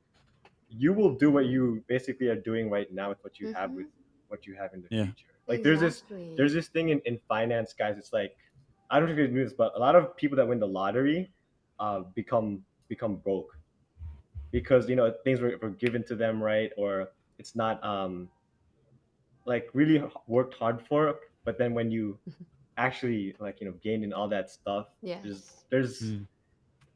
Speaker 3: you will do what you basically are doing right now with
Speaker 4: Mm-hmm.
Speaker 3: what you have in the
Speaker 2: Yeah.
Speaker 3: future. Like, there's
Speaker 4: Exactly.
Speaker 3: this thing in finance, guys. It's like, I don't know if you knew this, but a lot of people that win the lottery become broke because things were given to them, right? Or it's not like really worked hard for. But then when you actually like gained in all that stuff, there's
Speaker 4: Yes.
Speaker 3: there's
Speaker 2: Mm.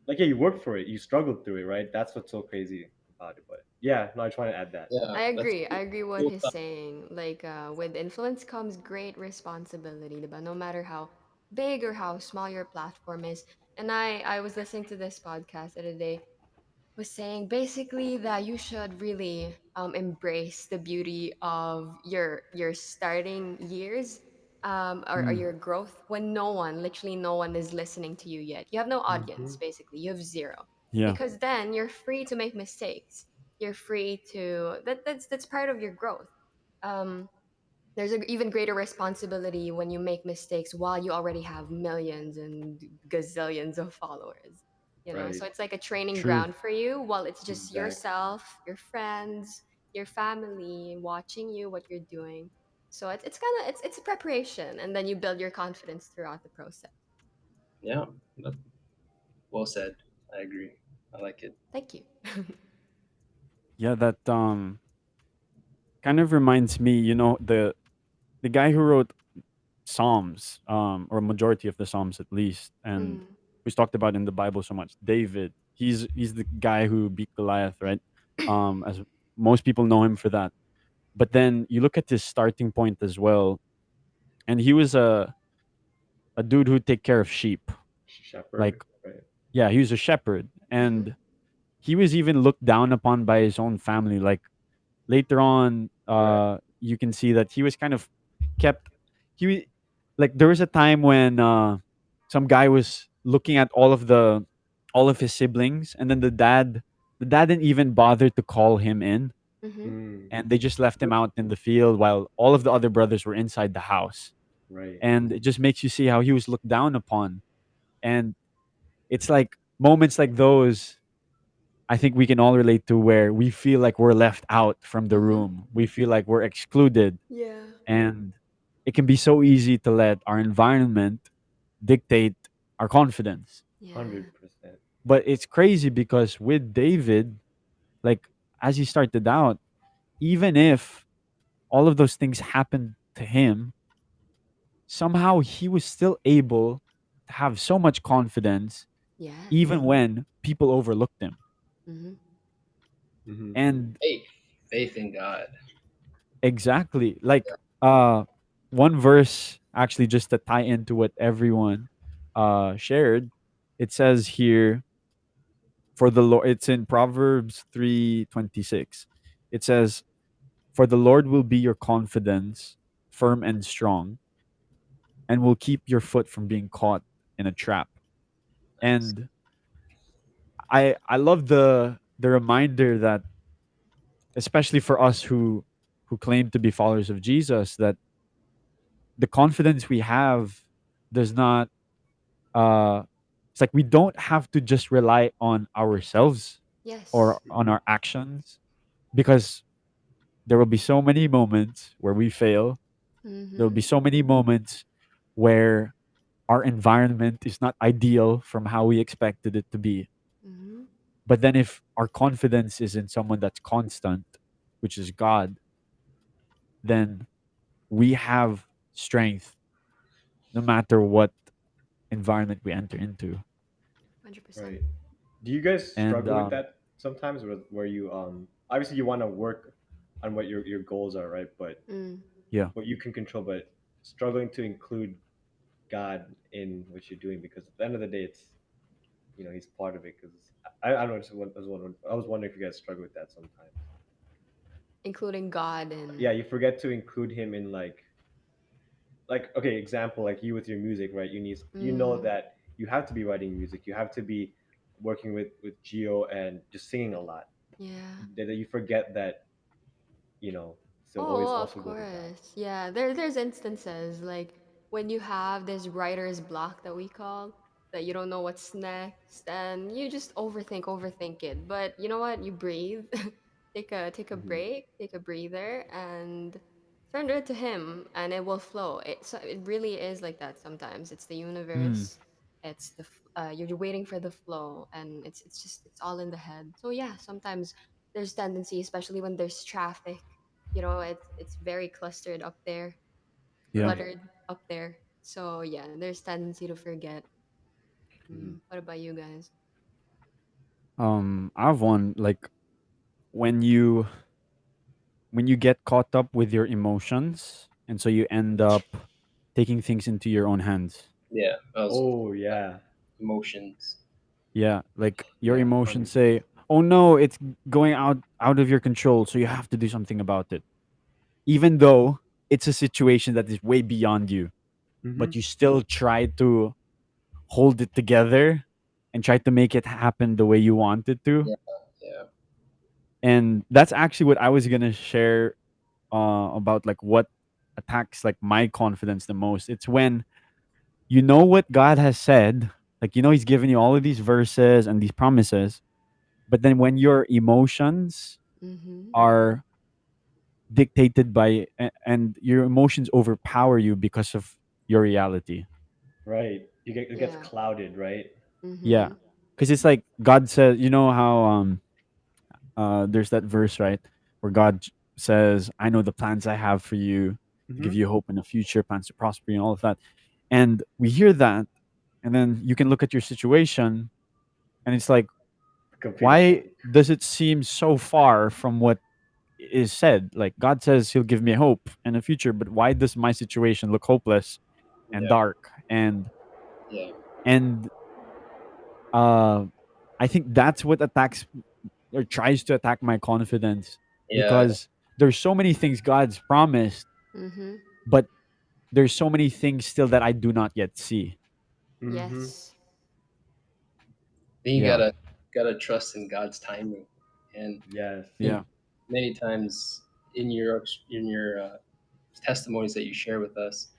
Speaker 3: like, yeah, you worked for it, you struggled through it, right? That's what's so crazy about it. But yeah, no, I just want to add that.
Speaker 1: Yeah,
Speaker 4: I
Speaker 1: that's
Speaker 4: agree. I agree what
Speaker 1: cool
Speaker 4: he's
Speaker 1: thought.
Speaker 4: saying. Like, with influence comes great responsibility, diba? No matter how big or how small your platform is. And I was listening to this podcast the other day, was saying basically that you should really embrace the beauty of your starting years, or
Speaker 2: Mm.
Speaker 4: your growth when literally no one is listening to you yet. You have no
Speaker 3: Hmm.
Speaker 4: audience, basically. You have zero.
Speaker 2: Yeah.
Speaker 4: Because then you're free to make mistakes. You're free to that's part of your growth. Um, there's an even greater responsibility when you make mistakes while you already have millions and gazillions of followers,
Speaker 3: Right.
Speaker 4: so it's like a training
Speaker 2: True.
Speaker 4: ground for you while it's just
Speaker 3: Exactly.
Speaker 4: yourself, your friends, your family watching you what you're doing. So it's kind of it's a preparation, and then you build your confidence throughout the process.
Speaker 1: Yeah, that- well said. I agree. I like it.
Speaker 4: Thank you.
Speaker 2: Yeah. That kind of reminds me, the guy who wrote Psalms, or majority of the Psalms at least, and
Speaker 4: Mm.
Speaker 2: who's talked about in the Bible so much. David, he's the guy who beat Goliath, right? As most people know him for that. But then you look at his starting point as well, and he was a dude who'd take care of sheep.
Speaker 3: Shepherd,
Speaker 2: Like,
Speaker 3: right?
Speaker 2: yeah, he was a shepherd,
Speaker 4: Mm-hmm.
Speaker 2: and he was even looked down upon by his own family. Like later on,
Speaker 3: Right.
Speaker 2: you can see that he was kind of kept. Like there was a time when some guy was looking at all of his siblings, and then the dad didn't even bother to call him in,
Speaker 4: Mm-hmm.
Speaker 3: Mm,
Speaker 2: and they just left him out in the field while all of the other brothers were inside the house.
Speaker 3: right.
Speaker 2: And it just makes you see how he was looked down upon. And it's like moments like those, I think we can all relate to, where we feel like we're left out from the
Speaker 4: Mm-hmm.
Speaker 2: room. We feel like we're excluded.
Speaker 4: Yeah.
Speaker 2: And it can be so easy to let our environment dictate our confidence.
Speaker 4: Yeah.
Speaker 3: 100%.
Speaker 2: But it's crazy because with David, like as he started out, even if all of those things happened to him, somehow he was still able to have so much confidence
Speaker 4: Yes.
Speaker 2: even when people overlooked him.
Speaker 4: Mm-hmm.
Speaker 3: Hmm.
Speaker 2: And
Speaker 1: Faith, faith in God.
Speaker 2: exactly, like
Speaker 1: Yeah.
Speaker 2: one verse actually, just to tie into what everyone shared, it says here, for the Lord, it's in Proverbs 3:26. It says, "For the Lord will be your confidence, firm and strong, and will keep your foot from being caught in a trap."
Speaker 1: Nice.
Speaker 2: And I love the reminder that, especially for us who claim to be followers of Jesus, that the confidence we have does not uh it's like we don't have to just rely on ourselves or
Speaker 4: Yes.
Speaker 2: on our actions, because there will be so many moments where we fail. There will
Speaker 4: Mm-hmm.
Speaker 2: be so many moments where our environment is not ideal from how we expected it to be.
Speaker 4: Mm-hmm.
Speaker 2: But then if our confidence is in someone that's constant, which is God, then we have strength no matter what environment we enter into.
Speaker 4: 100%.
Speaker 3: Right. Do you guys
Speaker 2: And
Speaker 3: struggle with that sometimes, where you obviously you want to work on what your goals are, right? But
Speaker 4: Mm.
Speaker 2: yeah.
Speaker 3: what you can control, but struggling to include God in what you're doing, because at the end of the day, it's, He's part of it. Because I don't know, I was wondering if you guys struggle with that sometimes.
Speaker 4: Including God
Speaker 3: Yeah,
Speaker 4: and
Speaker 3: you forget to include Him in, like, okay, example, like you with your music, right? You know
Speaker 4: mm.
Speaker 3: that you have to be writing music, you have to be working with Geo and just singing a lot.
Speaker 4: Yeah.
Speaker 3: That you forget that, so always
Speaker 4: Oh, of
Speaker 3: also go to God.
Speaker 4: course. Yeah, there's instances like when you have this writer's block that we call, that you don't know what's next and you just overthink it. But you know what? You breathe. Take a
Speaker 3: Hmm.
Speaker 4: break, take a breather and surrender it to him and it will flow. It really is like that sometimes. It's the
Speaker 2: Mm,
Speaker 4: universe. It's you're waiting for the flow and it's all in the head. So yeah, sometimes there's tendency, especially when there's traffic, it's very clustered up there,
Speaker 2: yeah.
Speaker 3: Right.
Speaker 4: cluttered up there. So yeah, there's tendency to forget.
Speaker 3: Hmm.
Speaker 4: What about you guys?
Speaker 2: I have one, like when you get caught up with your emotions, and so you end up taking things into your own hands.
Speaker 1: Yeah. I was
Speaker 3: Oh yeah.
Speaker 1: emotions.
Speaker 2: Yeah, like your
Speaker 3: Yeah,
Speaker 2: emotions
Speaker 3: 100%.
Speaker 2: say, "Oh no, it's going out of your control, so you have to do something about it." Even though it's a situation that is way beyond you,
Speaker 3: Hmm.
Speaker 2: but you still try to hold it together and try to make it happen the way you want it to.
Speaker 1: Yeah. Yeah.
Speaker 2: And that's actually what I was going to share about, like what attacks like my confidence the most. It's when you know what God has said, like he's given you all of these verses and these promises, but then when your emotions
Speaker 4: Mm-hmm.
Speaker 2: are dictated by and your emotions overpower you because of your reality.
Speaker 3: Right. It gets
Speaker 4: Yeah.
Speaker 3: clouded, right?
Speaker 2: Yeah.
Speaker 4: Mm-hmm.
Speaker 2: Cuz it's like God says, you know how there's that verse, right, where God says, "I know the plans I have for you." give
Speaker 3: Mm-hmm.
Speaker 2: you hope in the future, plans to prosper you, and all of that. And we hear that, and then you can look at your situation, and it's like,
Speaker 3: Complete
Speaker 2: why
Speaker 3: opposite.
Speaker 2: does it seem so far from what is said? Like God says He'll give me hope in the future, but why does my situation look hopeless and
Speaker 1: Yeah,
Speaker 2: dark?
Speaker 1: yeah,
Speaker 2: And uh, I think that's what attacks or tries to attack my confidence,
Speaker 1: yeah,
Speaker 2: because there's so many things God's promised,
Speaker 4: Mm-hmm.
Speaker 2: but there's so many things still that I do not yet see.
Speaker 3: Mm-hmm.
Speaker 4: Yes.
Speaker 1: then you
Speaker 2: Yeah,
Speaker 1: gotta trust in God's timing. And
Speaker 3: Yes.
Speaker 1: I think
Speaker 2: yeah,
Speaker 1: many times in your testimonies that you share with us,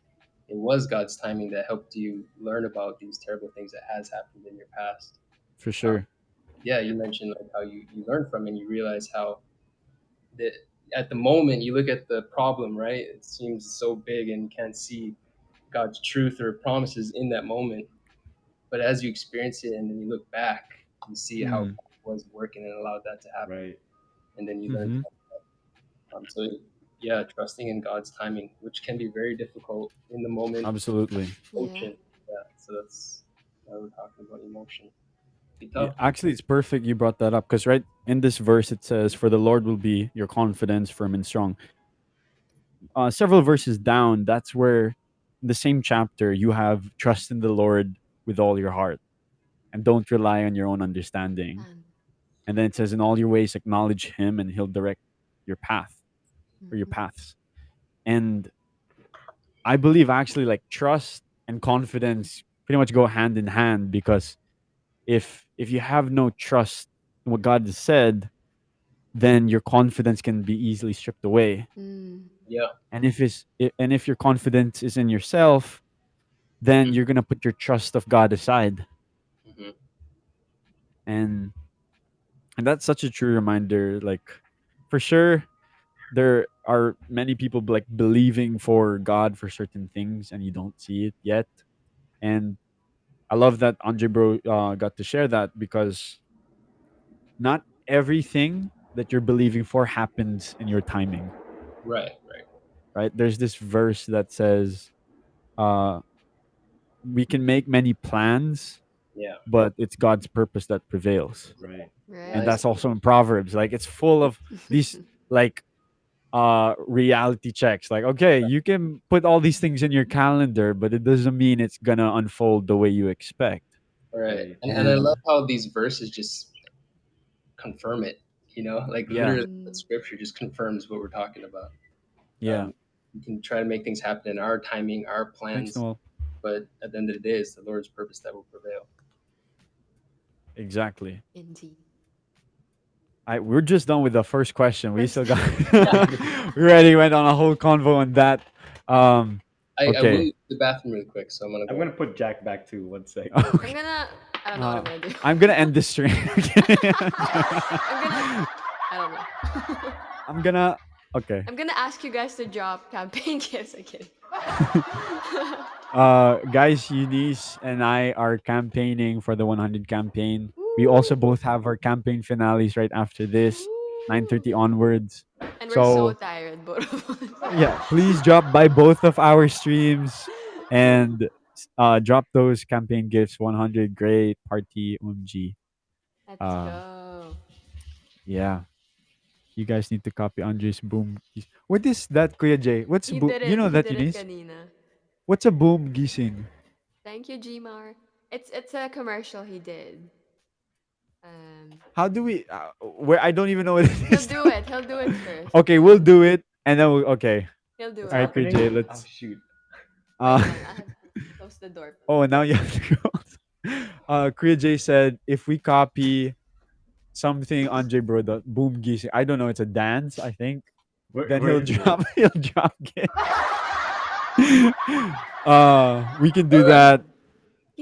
Speaker 1: it was God's timing that helped you learn about these terrible things that has happened in your past.
Speaker 2: for
Speaker 1: Um,
Speaker 2: sure.
Speaker 1: yeah, you mentioned like how you learn from it and you realize how that at the moment you look at the problem, right? It seems so big and you can't see God's truth or promises in that moment. But as you experience it and then you look back, you see how
Speaker 2: Mm.
Speaker 1: God was working and allowed that to happen,
Speaker 3: Right.
Speaker 1: and then you learn.
Speaker 2: Mm-hmm.
Speaker 1: So yeah, trusting in God's timing, which can be very difficult in the moment,
Speaker 2: Absolutely.
Speaker 4: Yeah.
Speaker 1: emotion. Yeah, so that's why we're talking about emotion. Be
Speaker 2: Yeah,
Speaker 1: tough.
Speaker 2: actually, it's perfect you brought that up, because right in this verse it says, "For the Lord will be your confidence, firm and strong." Several verses down, that's where in the same chapter you have trust in the Lord with all your heart and don't rely on your own understanding.
Speaker 4: And
Speaker 2: And then it says, "In all your ways acknowledge Him, and He'll direct your path or your
Speaker 4: mm-hmm.
Speaker 2: paths." And I believe actually like trust and confidence pretty much go hand in hand, because if you have no trust in what God has said, then your confidence can be easily stripped away.
Speaker 4: Mm.
Speaker 1: Yeah.
Speaker 2: And if your confidence is in yourself, then you're gonna put your trust of God aside.
Speaker 1: Mm-hmm.
Speaker 2: And and that's such a true reminder. Like for sure, there are many people like believing for God for certain things, and you don't see it yet. And I love that Andre Bro got to share that, because not everything that you're believing for happens in your timing,
Speaker 1: Right. Right.
Speaker 2: right? There's this verse that says, uh, "We can make many plans,
Speaker 1: Yeah.
Speaker 2: but it's God's purpose that prevails."
Speaker 3: Right.
Speaker 2: And
Speaker 4: Right.
Speaker 2: that's also in Proverbs. Like it's full of these like reality checks. Like, okay, you can put all these things in your calendar, but it doesn't mean it's gonna unfold the way you expect.
Speaker 1: Right.
Speaker 3: Right.
Speaker 1: And I
Speaker 2: And
Speaker 1: love how these verses just confirm it. Like
Speaker 2: yeah,
Speaker 1: literally,
Speaker 4: Mm.
Speaker 1: Scripture just confirms what we're talking about.
Speaker 2: yeah.
Speaker 1: We can try to make things happen in our timing, our
Speaker 2: Thanks,
Speaker 1: plans,
Speaker 2: Noel.
Speaker 1: but at the end of the day, it's the Lord's purpose that will prevail.
Speaker 2: Exactly.
Speaker 4: Indeed.
Speaker 2: We're just done with the first question. We
Speaker 4: First.
Speaker 2: still got we already went on a whole convo on that. Um
Speaker 1: I will
Speaker 2: okay.
Speaker 1: use the bathroom really quick, so I'm gonna
Speaker 3: I'm
Speaker 1: go.
Speaker 3: gonna put Jack back too. One sec.
Speaker 4: I'm
Speaker 2: Okay.
Speaker 4: gonna. I don't know what
Speaker 2: Uh,
Speaker 4: I'm gonna do.
Speaker 2: I'm gonna end this stream.
Speaker 4: I'm gonna. I don't know.
Speaker 2: I'm gonna okay.
Speaker 4: I'm gonna ask you guys to drop campaign gifts again.
Speaker 2: Guys, Eunice and I are campaigning for the 100 campaign. We also
Speaker 4: Woo!
Speaker 2: both have our campaign finales right after this,
Speaker 4: Woo!
Speaker 2: 9:30 onwards.
Speaker 4: And we're so
Speaker 2: So
Speaker 4: tired, both of
Speaker 2: yeah,
Speaker 4: us.
Speaker 2: please drop by both of our streams and drop those campaign gifts. 100 great party OMG.
Speaker 4: Let's
Speaker 2: Uh,
Speaker 4: go.
Speaker 2: yeah, you guys need to copy Andre's boom. What is that, Kuya Jay? What's
Speaker 4: He
Speaker 2: boom?
Speaker 4: did
Speaker 2: You
Speaker 4: it.
Speaker 2: know
Speaker 4: He
Speaker 2: that,
Speaker 4: did it
Speaker 2: Eunice?
Speaker 4: kanina.
Speaker 2: What's a boom gising?
Speaker 4: Thank you, Gmar. It's a commercial he did. Um,
Speaker 2: How do we? Where I don't even know what it
Speaker 4: he'll
Speaker 2: is.
Speaker 4: do it. He'll do it first.
Speaker 2: Okay, we'll do it, and then okay.
Speaker 4: He'll do
Speaker 3: What's
Speaker 2: All right,
Speaker 4: it.
Speaker 2: Kuya
Speaker 3: happening?
Speaker 2: Jay,
Speaker 3: Oh
Speaker 2: let's.
Speaker 3: shoot.
Speaker 2: Uh,
Speaker 4: Wait lang. I have close the door.
Speaker 2: oh, now you have to go. Kuya Jay said if we copy something Andre bro the boom gising. I don't know. It's a dance, I think. Then
Speaker 3: Where
Speaker 2: he'll
Speaker 3: is it?
Speaker 2: drop. He'll drop it. We can
Speaker 1: All
Speaker 2: do
Speaker 1: right.
Speaker 2: that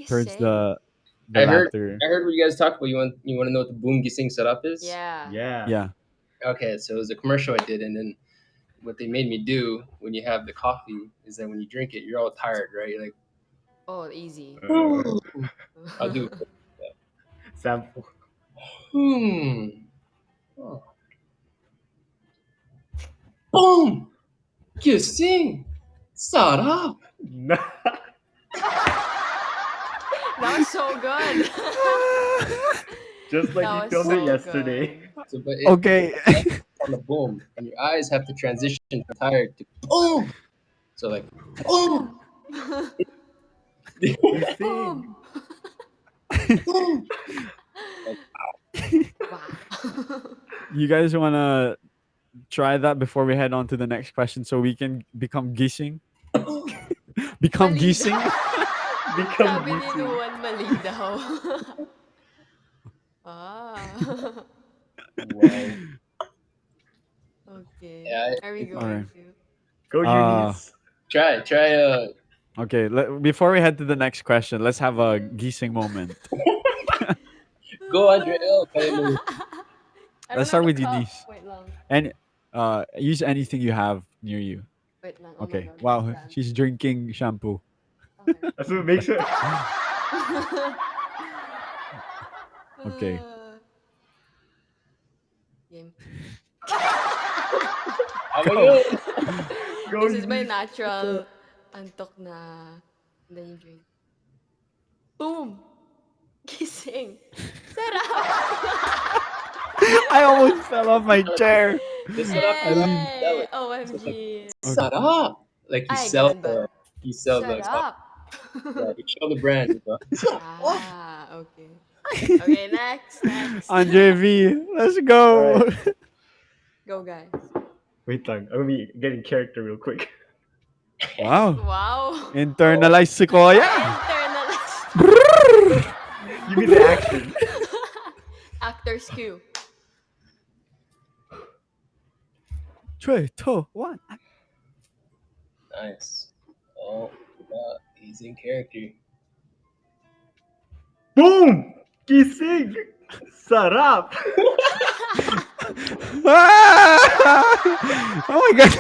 Speaker 2: towards
Speaker 4: Gising?
Speaker 2: the latter.
Speaker 1: I heard what you guys talked about. You want to know what the boom gising setup is?
Speaker 4: Yeah.
Speaker 3: Yeah.
Speaker 2: Yeah.
Speaker 1: Okay, so it was a commercial I did, and then what they made me do when you have the coffee is that when you drink it, you're all tired, right? You're like,
Speaker 4: Oh, easy.
Speaker 3: Uh,
Speaker 1: I'll do it.
Speaker 3: sample.
Speaker 1: Hmm. Oh. Boom. Kissing. Shut up.
Speaker 3: No.
Speaker 4: That was so good.
Speaker 3: Just like
Speaker 4: That
Speaker 3: you
Speaker 4: was
Speaker 3: filmed it
Speaker 4: so
Speaker 3: yesterday.
Speaker 4: good.
Speaker 1: So, but
Speaker 2: Okay.
Speaker 1: on the boom, and your eyes have to transition from tired to boom. So like boom,
Speaker 4: Boom.
Speaker 3: You sing.
Speaker 4: Boom.
Speaker 1: boom. Like,
Speaker 4: Wow.
Speaker 2: You guys want to try that before we head on to the next question so we can become gising? Become
Speaker 4: Mali daw.
Speaker 2: gising?
Speaker 3: Become
Speaker 4: Sabi ni
Speaker 3: DC.
Speaker 4: Luan, mali daw. Ah.
Speaker 1: wow.
Speaker 4: Okay.
Speaker 1: Yeah,
Speaker 4: Are we
Speaker 2: All right.
Speaker 4: going to?
Speaker 3: Go
Speaker 2: Uh,
Speaker 3: unis.
Speaker 1: try.
Speaker 2: okay. Before we head to the next question, let's have a gising moment.
Speaker 1: Go Andre L. Kaya mo.
Speaker 4: I don't
Speaker 2: Let's
Speaker 4: have
Speaker 2: start
Speaker 4: a
Speaker 2: with
Speaker 4: cup.
Speaker 2: Eunice.
Speaker 4: Wait lang.
Speaker 2: And use anything you have near you.
Speaker 4: Wait lang. Oh my
Speaker 2: Okay.
Speaker 4: god. Wait
Speaker 2: Wow,
Speaker 4: lang.
Speaker 2: she's drinking shampoo.
Speaker 4: Okay.
Speaker 3: That's what makes it.
Speaker 2: Okay.
Speaker 4: Uh, Game.
Speaker 1: Ama
Speaker 2: Go.
Speaker 1: yun.
Speaker 3: Go
Speaker 4: This is my
Speaker 3: unis.
Speaker 4: natural antok na. And then you drink. Boom! Kissing. Sarap!
Speaker 2: I almost fell off my chair.
Speaker 1: The sarap
Speaker 2: I
Speaker 1: is
Speaker 2: lean.
Speaker 1: sell
Speaker 4: Hey!
Speaker 1: it. So it's like
Speaker 4: OMG.
Speaker 2: Okay.
Speaker 1: sarap. Like
Speaker 4: Ay, ganun ba?
Speaker 1: you sell the
Speaker 4: Sarap!
Speaker 1: yeah, you show the brand. You know? Sarap.
Speaker 4: Ah, okay. Okay, next, next.
Speaker 2: Andre V, let's
Speaker 3: All
Speaker 2: go.
Speaker 3: right.
Speaker 4: Go, guys.
Speaker 3: Wait, lang. I'm gonna be getting character real quick.
Speaker 2: Wow.
Speaker 4: Wow.
Speaker 2: Internalize Sequoia.
Speaker 4: Internalize.
Speaker 3: Give me the action.
Speaker 4: Actor's cue.
Speaker 2: 3, 2, 1.
Speaker 1: Nice. Oh, he's in character.
Speaker 3: Boom! Gising! Sarap!
Speaker 2: Ah! Oh my god.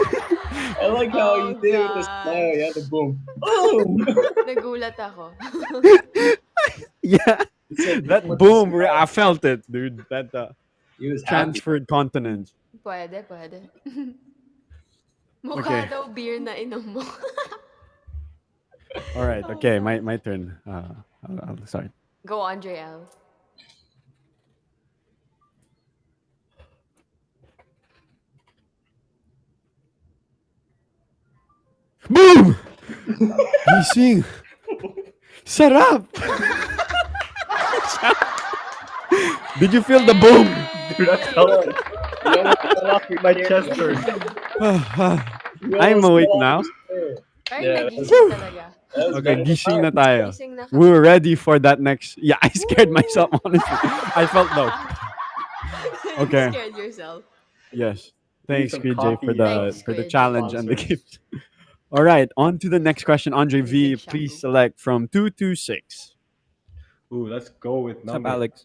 Speaker 1: I like how
Speaker 4: Oh,
Speaker 1: you did it with the smile. Yeah,
Speaker 4: gosh.
Speaker 1: the boom. Boom.
Speaker 4: Nagulat ako.
Speaker 2: Yeah.
Speaker 1: He said
Speaker 2: That
Speaker 1: boom with the
Speaker 2: boom, I
Speaker 1: smile.
Speaker 2: felt it, dude. That
Speaker 1: He was happy.
Speaker 2: transferred continents.
Speaker 4: Pwede, pwede. Mukha
Speaker 2: Okay.
Speaker 4: daw beer na inom mo.
Speaker 2: All right.
Speaker 4: Oh,
Speaker 2: Okay. My
Speaker 4: gosh.
Speaker 2: my turn. I'll start.
Speaker 4: Go, Andre L.
Speaker 2: Boom! Gising. Sarap. Did you feel the boom?
Speaker 3: Dude, that
Speaker 1: You
Speaker 3: felt
Speaker 1: almost fell off your
Speaker 3: my
Speaker 1: chair.
Speaker 3: chest hurt.
Speaker 1: You
Speaker 2: I'm
Speaker 1: almost
Speaker 2: awake
Speaker 1: fell off
Speaker 2: now.
Speaker 1: your chair.
Speaker 4: Parang
Speaker 1: Yeah,
Speaker 4: nagising talaga.
Speaker 1: that was
Speaker 2: Okay,
Speaker 1: better than
Speaker 2: gising
Speaker 1: mine.
Speaker 2: na tayo.
Speaker 4: Gising na
Speaker 2: We
Speaker 4: kami.
Speaker 2: were ready for that next. Yeah, I scared myself, honestly. I felt dope.
Speaker 4: You
Speaker 2: Okay.
Speaker 4: scared yourself.
Speaker 2: Yes.
Speaker 3: Give me
Speaker 2: Thanks,
Speaker 3: some
Speaker 2: Squid J,
Speaker 3: coffee
Speaker 4: Thanks,
Speaker 2: for the
Speaker 4: Squid.
Speaker 2: challenge and the
Speaker 3: sponsors.
Speaker 2: gift. All right, on to the next question. Andre
Speaker 4: And you
Speaker 2: V,
Speaker 4: drink
Speaker 2: please
Speaker 4: shampoo.
Speaker 2: select from 226.
Speaker 3: Ooh, let's go with
Speaker 2: What's up,
Speaker 3: number.
Speaker 2: Alex?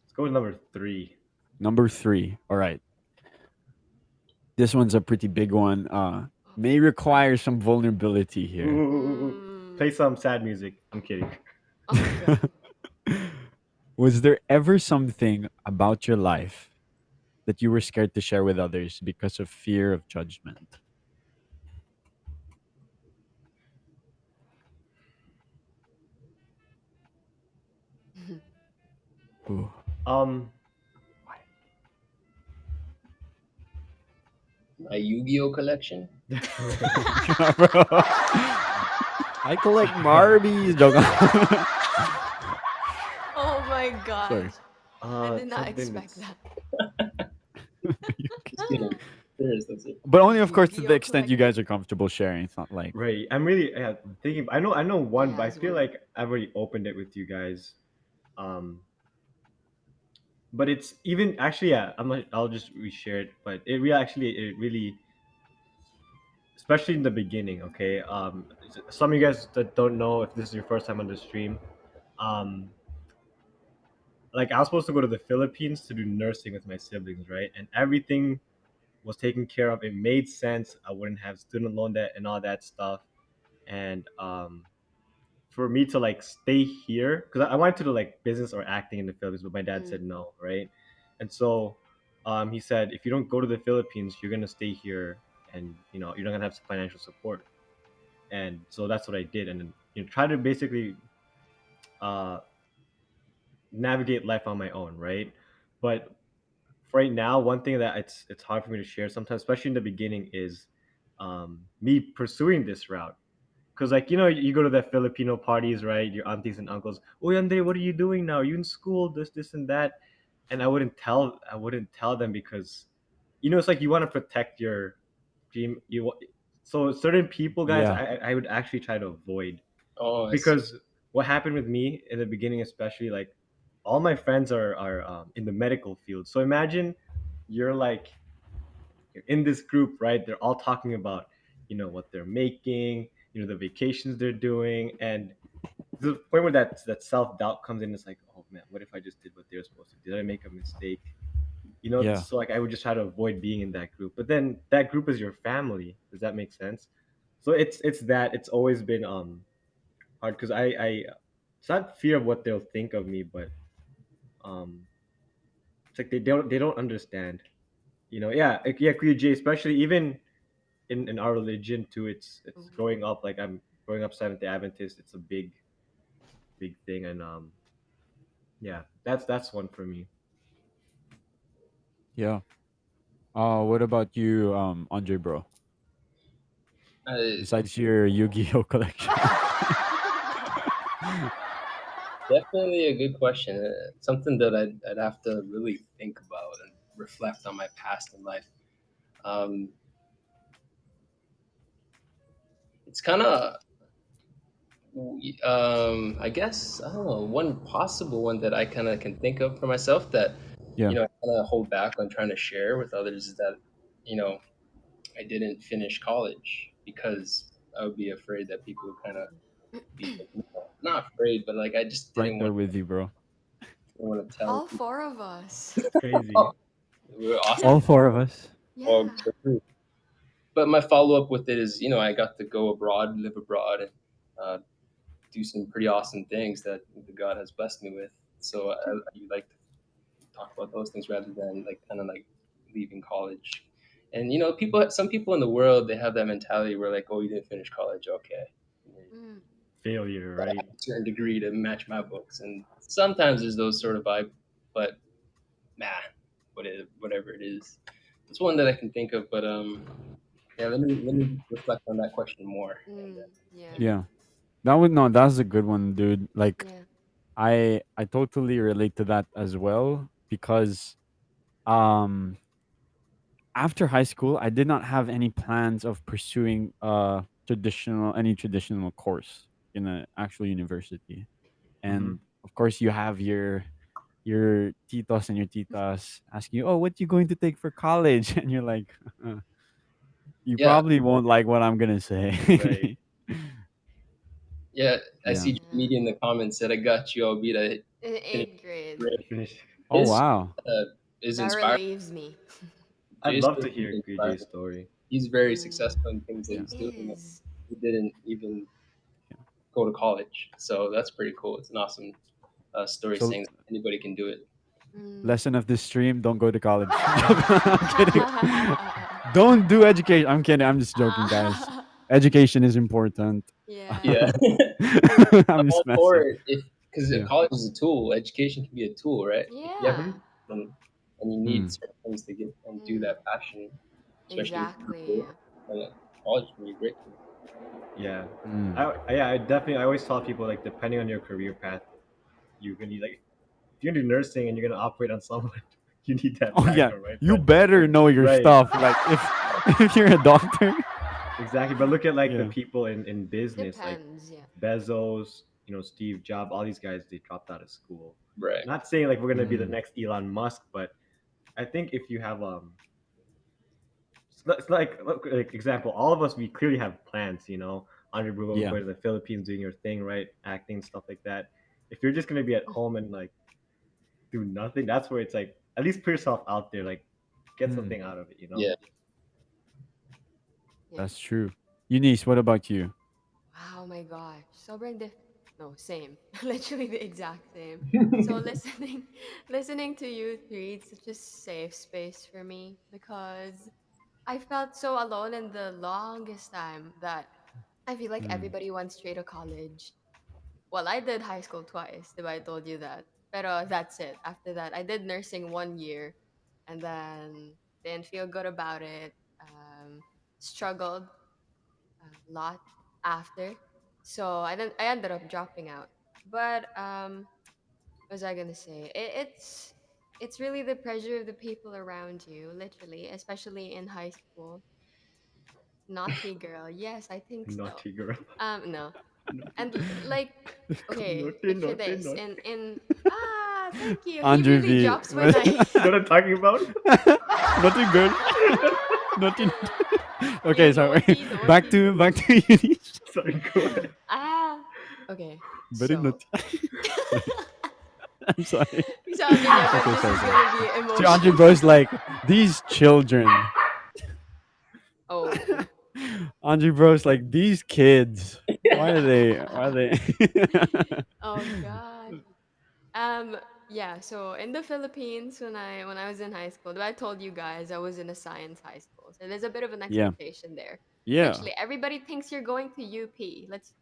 Speaker 3: Let's go with number 3.
Speaker 2: Number 3. All right. This one's a pretty big one. May require some vulnerability here.
Speaker 3: Play
Speaker 4: Mm.
Speaker 3: some sad music. I'm kidding.
Speaker 4: Oh, God.
Speaker 2: Was there ever something about your life that you were scared to share with others because of fear of judgment? Ooh.
Speaker 3: Um,
Speaker 1: My Yu-Gi-Oh collection.
Speaker 2: I collect Barbies. Joke.
Speaker 4: Oh, my
Speaker 2: Sorry.
Speaker 4: gosh. I did not
Speaker 3: something
Speaker 4: expect
Speaker 3: that's
Speaker 4: that.
Speaker 1: Just kidding. Serious, that's it.
Speaker 2: But only, of course, to the
Speaker 4: Yu-Gi-Oh
Speaker 2: extent you guys are comfortable sharing. It's not like
Speaker 3: right. I'm really thinking. I know one,
Speaker 4: He
Speaker 3: but I
Speaker 4: has
Speaker 3: feel
Speaker 4: one.
Speaker 3: like I've already opened it with you guys. Um, but it's even actually, yeah. I'll just reshare it. But it really, especially in the beginning. Okay. Some of you guys that don't know, if this is your first time on the stream, um, like I was supposed to go to the Philippines to do nursing with my siblings, right? And everything was taken care of. It made sense. I wouldn't have student loan debt and all that stuff. And for me to like stay here, because I wanted to do like business or acting in the Philippines, but my dad
Speaker 4: Mm.
Speaker 3: said no, right? And so he said, if you don't go to the Philippines, you're gonna stay here and you're not gonna have financial support. And so that's what I did, and then try to basically uh, navigate life on my own, right? But right now, one thing that it's hard for me to share sometimes, especially in the beginning, is me pursuing this route. Because like you go to the Filipino parties, right? Your aunties and uncles, oh Andre, what are you doing now? Are you in school? This and that. And I wouldn't tell them because it's like you want to protect your dream. So certain people, guys,
Speaker 2: Yeah.
Speaker 3: I would actually try to avoid,
Speaker 1: Oh, I see.
Speaker 3: because what happened with me in the beginning, especially, like all my friends are in the medical field. So imagine you're like you're in this group, right? They're all talking about what they're making, the vacations they're doing, and the point where that self doubt comes in. It's like, oh man, what if I just did what they're supposed to? Did I make a mistake?
Speaker 2: Yeah.
Speaker 3: So like I would just try to avoid being in that group. But then that group is your family. Does that make sense? So it's always been hard because I it's not fear of what they'll think of me, but um it's like they don't understand. Yeah, like, yeah, Kuya J, especially even in our religion too. It's
Speaker 4: Mhm.
Speaker 3: growing up, like I'm growing up Seventh Day Adventist. It's a big thing, and yeah, that's one for me.
Speaker 2: Yeah. What about you, Andre, bro?
Speaker 1: Uh,
Speaker 2: Besides your Yu-Gi-Oh collection.
Speaker 1: Definitely a good question. Something that I'd have to really think about and reflect on my past in life. Um, it's kind of, I guess, I don't know, one possible one that I kind of can think of for myself that,
Speaker 2: Yeah.
Speaker 1: I kind of hold back on trying to share with others is that, you know, I didn't finish college because I would be afraid that people would kind of be like, not afraid, but like I just
Speaker 2: Right
Speaker 1: didn't
Speaker 2: there with you, bro.
Speaker 1: want to tell
Speaker 4: All
Speaker 1: people.
Speaker 4: four of us.
Speaker 3: That's crazy.
Speaker 1: We were awesome.
Speaker 2: All four of us.
Speaker 1: Oh,
Speaker 4: Yeah.
Speaker 1: so true. But my follow up with it is, I got to go abroad, live abroad, and uh, do some pretty awesome things that God has blessed me with. So I like to talk about those things rather than like kind of like leaving college. And some people in the world they have that mentality where like, oh, you didn't finish college, okay.
Speaker 4: Mm.
Speaker 3: Failure,
Speaker 1: Gotta
Speaker 3: right?
Speaker 1: have a certain degree to match my books, and sometimes there's those sort of vibe, but nah, whatever it is, it's one that I can think of. But yeah, let me reflect on that question more, and
Speaker 4: Mm.
Speaker 1: then
Speaker 4: Yeah.
Speaker 1: maybe
Speaker 2: Yeah. That would no, that's a good one, dude. Like
Speaker 4: Yeah.
Speaker 2: I totally relate to that as well because um after high school I did not have any plans of pursuing any traditional course in an actual university.
Speaker 3: Mm-hmm.
Speaker 2: And of course you have your titos and your titas asking you, "Oh, what you going to take for college?" And you're like, "You
Speaker 1: yeah,
Speaker 2: probably won't like what I'm gonna
Speaker 3: Right.
Speaker 2: say."
Speaker 1: yeah. I
Speaker 2: Yeah.
Speaker 1: see
Speaker 4: Yeah.
Speaker 1: media in the comments said I got you, Albeit I
Speaker 4: In
Speaker 1: finished
Speaker 4: eighth grade.
Speaker 1: grade.
Speaker 3: Finish.
Speaker 2: Oh
Speaker 1: His
Speaker 2: wow.
Speaker 1: is
Speaker 4: That
Speaker 1: inspiring.
Speaker 4: relieves me.
Speaker 3: I'd
Speaker 1: Jay's
Speaker 3: love
Speaker 1: story
Speaker 3: to
Speaker 1: is
Speaker 3: hear
Speaker 1: inspiring.
Speaker 3: Jay's story.
Speaker 1: He's very
Speaker 4: Mm.
Speaker 1: successful in things that
Speaker 2: Yeah.
Speaker 4: It
Speaker 1: he's doing. And
Speaker 4: is.
Speaker 1: he didn't even
Speaker 2: Yeah.
Speaker 1: go to college, so that's pretty cool. It's an awesome story
Speaker 2: So
Speaker 1: saying that anybody can do it.
Speaker 4: Mm.
Speaker 2: lesson of this stream: don't go to college. I'm kidding. Don't do education. I'm kidding. I'm just joking, guys.
Speaker 4: Ah.
Speaker 2: Education is important.
Speaker 4: Yeah.
Speaker 1: Yeah, I'm
Speaker 2: I'm just
Speaker 1: all for
Speaker 2: messing.
Speaker 1: it if because
Speaker 2: Yeah.
Speaker 1: college is a tool. Education can be a tool, right? If you have a
Speaker 3: Mm-hmm.
Speaker 4: Yeah.
Speaker 1: passion and you need
Speaker 2: Mm.
Speaker 1: certain things to get and do
Speaker 4: Mm.
Speaker 1: that passion, especially if you're
Speaker 4: Exactly.
Speaker 1: cool, then college can be a great tool.
Speaker 3: Yeah.
Speaker 2: Mm.
Speaker 3: I always tell people, like, depending on your career path, you're gonna need, like, if you're gonna do nursing and you're gonna operate on someone, you need that
Speaker 2: Oh yeah.
Speaker 3: background, right?
Speaker 2: You
Speaker 3: But
Speaker 2: better know your
Speaker 3: right,
Speaker 2: stuff. Like if you're a doctor.
Speaker 3: exactly. But look at like the
Speaker 2: Yeah.
Speaker 3: people in business, like
Speaker 4: Depends. Yeah.
Speaker 3: Bezos, Steve Jobs, all these guys, they dropped out of school.
Speaker 1: Right.
Speaker 3: Not saying like we're gonna be the
Speaker 2: Mm.
Speaker 3: next Elon Musk, but I think if you have it's like, look, like example, all of us, we clearly have plans. Andre Bruno
Speaker 2: Yeah.
Speaker 3: going to the Philippines, doing your thing, right, acting, stuff like that. If you're just gonna be at home and like do nothing, that's where it's like, at least put yourself out there, like get
Speaker 2: Mm.
Speaker 3: something out of it.
Speaker 1: Yeah.
Speaker 4: Yeah.
Speaker 2: That's true. Eunice, what about you?
Speaker 4: Oh my gosh. Sobrang no, same. Literally the exact same. So listening listening to you three, it's such a safe space for me because I felt so alone in the longest time that I feel like
Speaker 2: Mm.
Speaker 4: everybody went straight to college. Well, I did high school twice, if I told you that. Pero that's it. After that, I did nursing 1 year and then didn't feel good about it. Struggled a lot after. So I ended up dropping out. But what was I gonna say? It's really the pressure of the people around you, literally, especially in high school. Naughty girl. Yes, I think so.
Speaker 3: Naughty girl.
Speaker 4: No.
Speaker 3: Naughty,
Speaker 4: And like, okay,
Speaker 3: naughty,
Speaker 4: picture
Speaker 3: naughty,
Speaker 4: this.
Speaker 3: naughty.
Speaker 4: In thank you. He
Speaker 2: Andre
Speaker 4: really
Speaker 2: V.
Speaker 4: drops when I
Speaker 3: You know what I'm talking about?
Speaker 2: Naughty girl. Naughty.
Speaker 4: you
Speaker 2: Okay, sorry.
Speaker 4: naughty,
Speaker 2: Back
Speaker 4: naughty.
Speaker 2: to Eunice.
Speaker 3: Sorry, go ahead.
Speaker 4: Ah, okay.
Speaker 2: Very
Speaker 4: So,
Speaker 2: naughty. Sorry. I'm sorry.
Speaker 4: sabi niya, but
Speaker 2: Okay,
Speaker 4: this
Speaker 2: sorry,
Speaker 4: is
Speaker 2: sorry.
Speaker 4: gonna be
Speaker 2: So Andre
Speaker 4: emotional.
Speaker 2: Bro's like, these children.
Speaker 4: Oh,
Speaker 2: Andre Bro's like, these kids. Why are they
Speaker 4: oh God. Yeah, so in the Philippines when I was in high school, I told you guys I was in a science high school. So there's a bit of an
Speaker 2: Yeah.
Speaker 4: expectation there.
Speaker 2: Yeah.
Speaker 4: Literally everybody thinks you're going to UP. Let's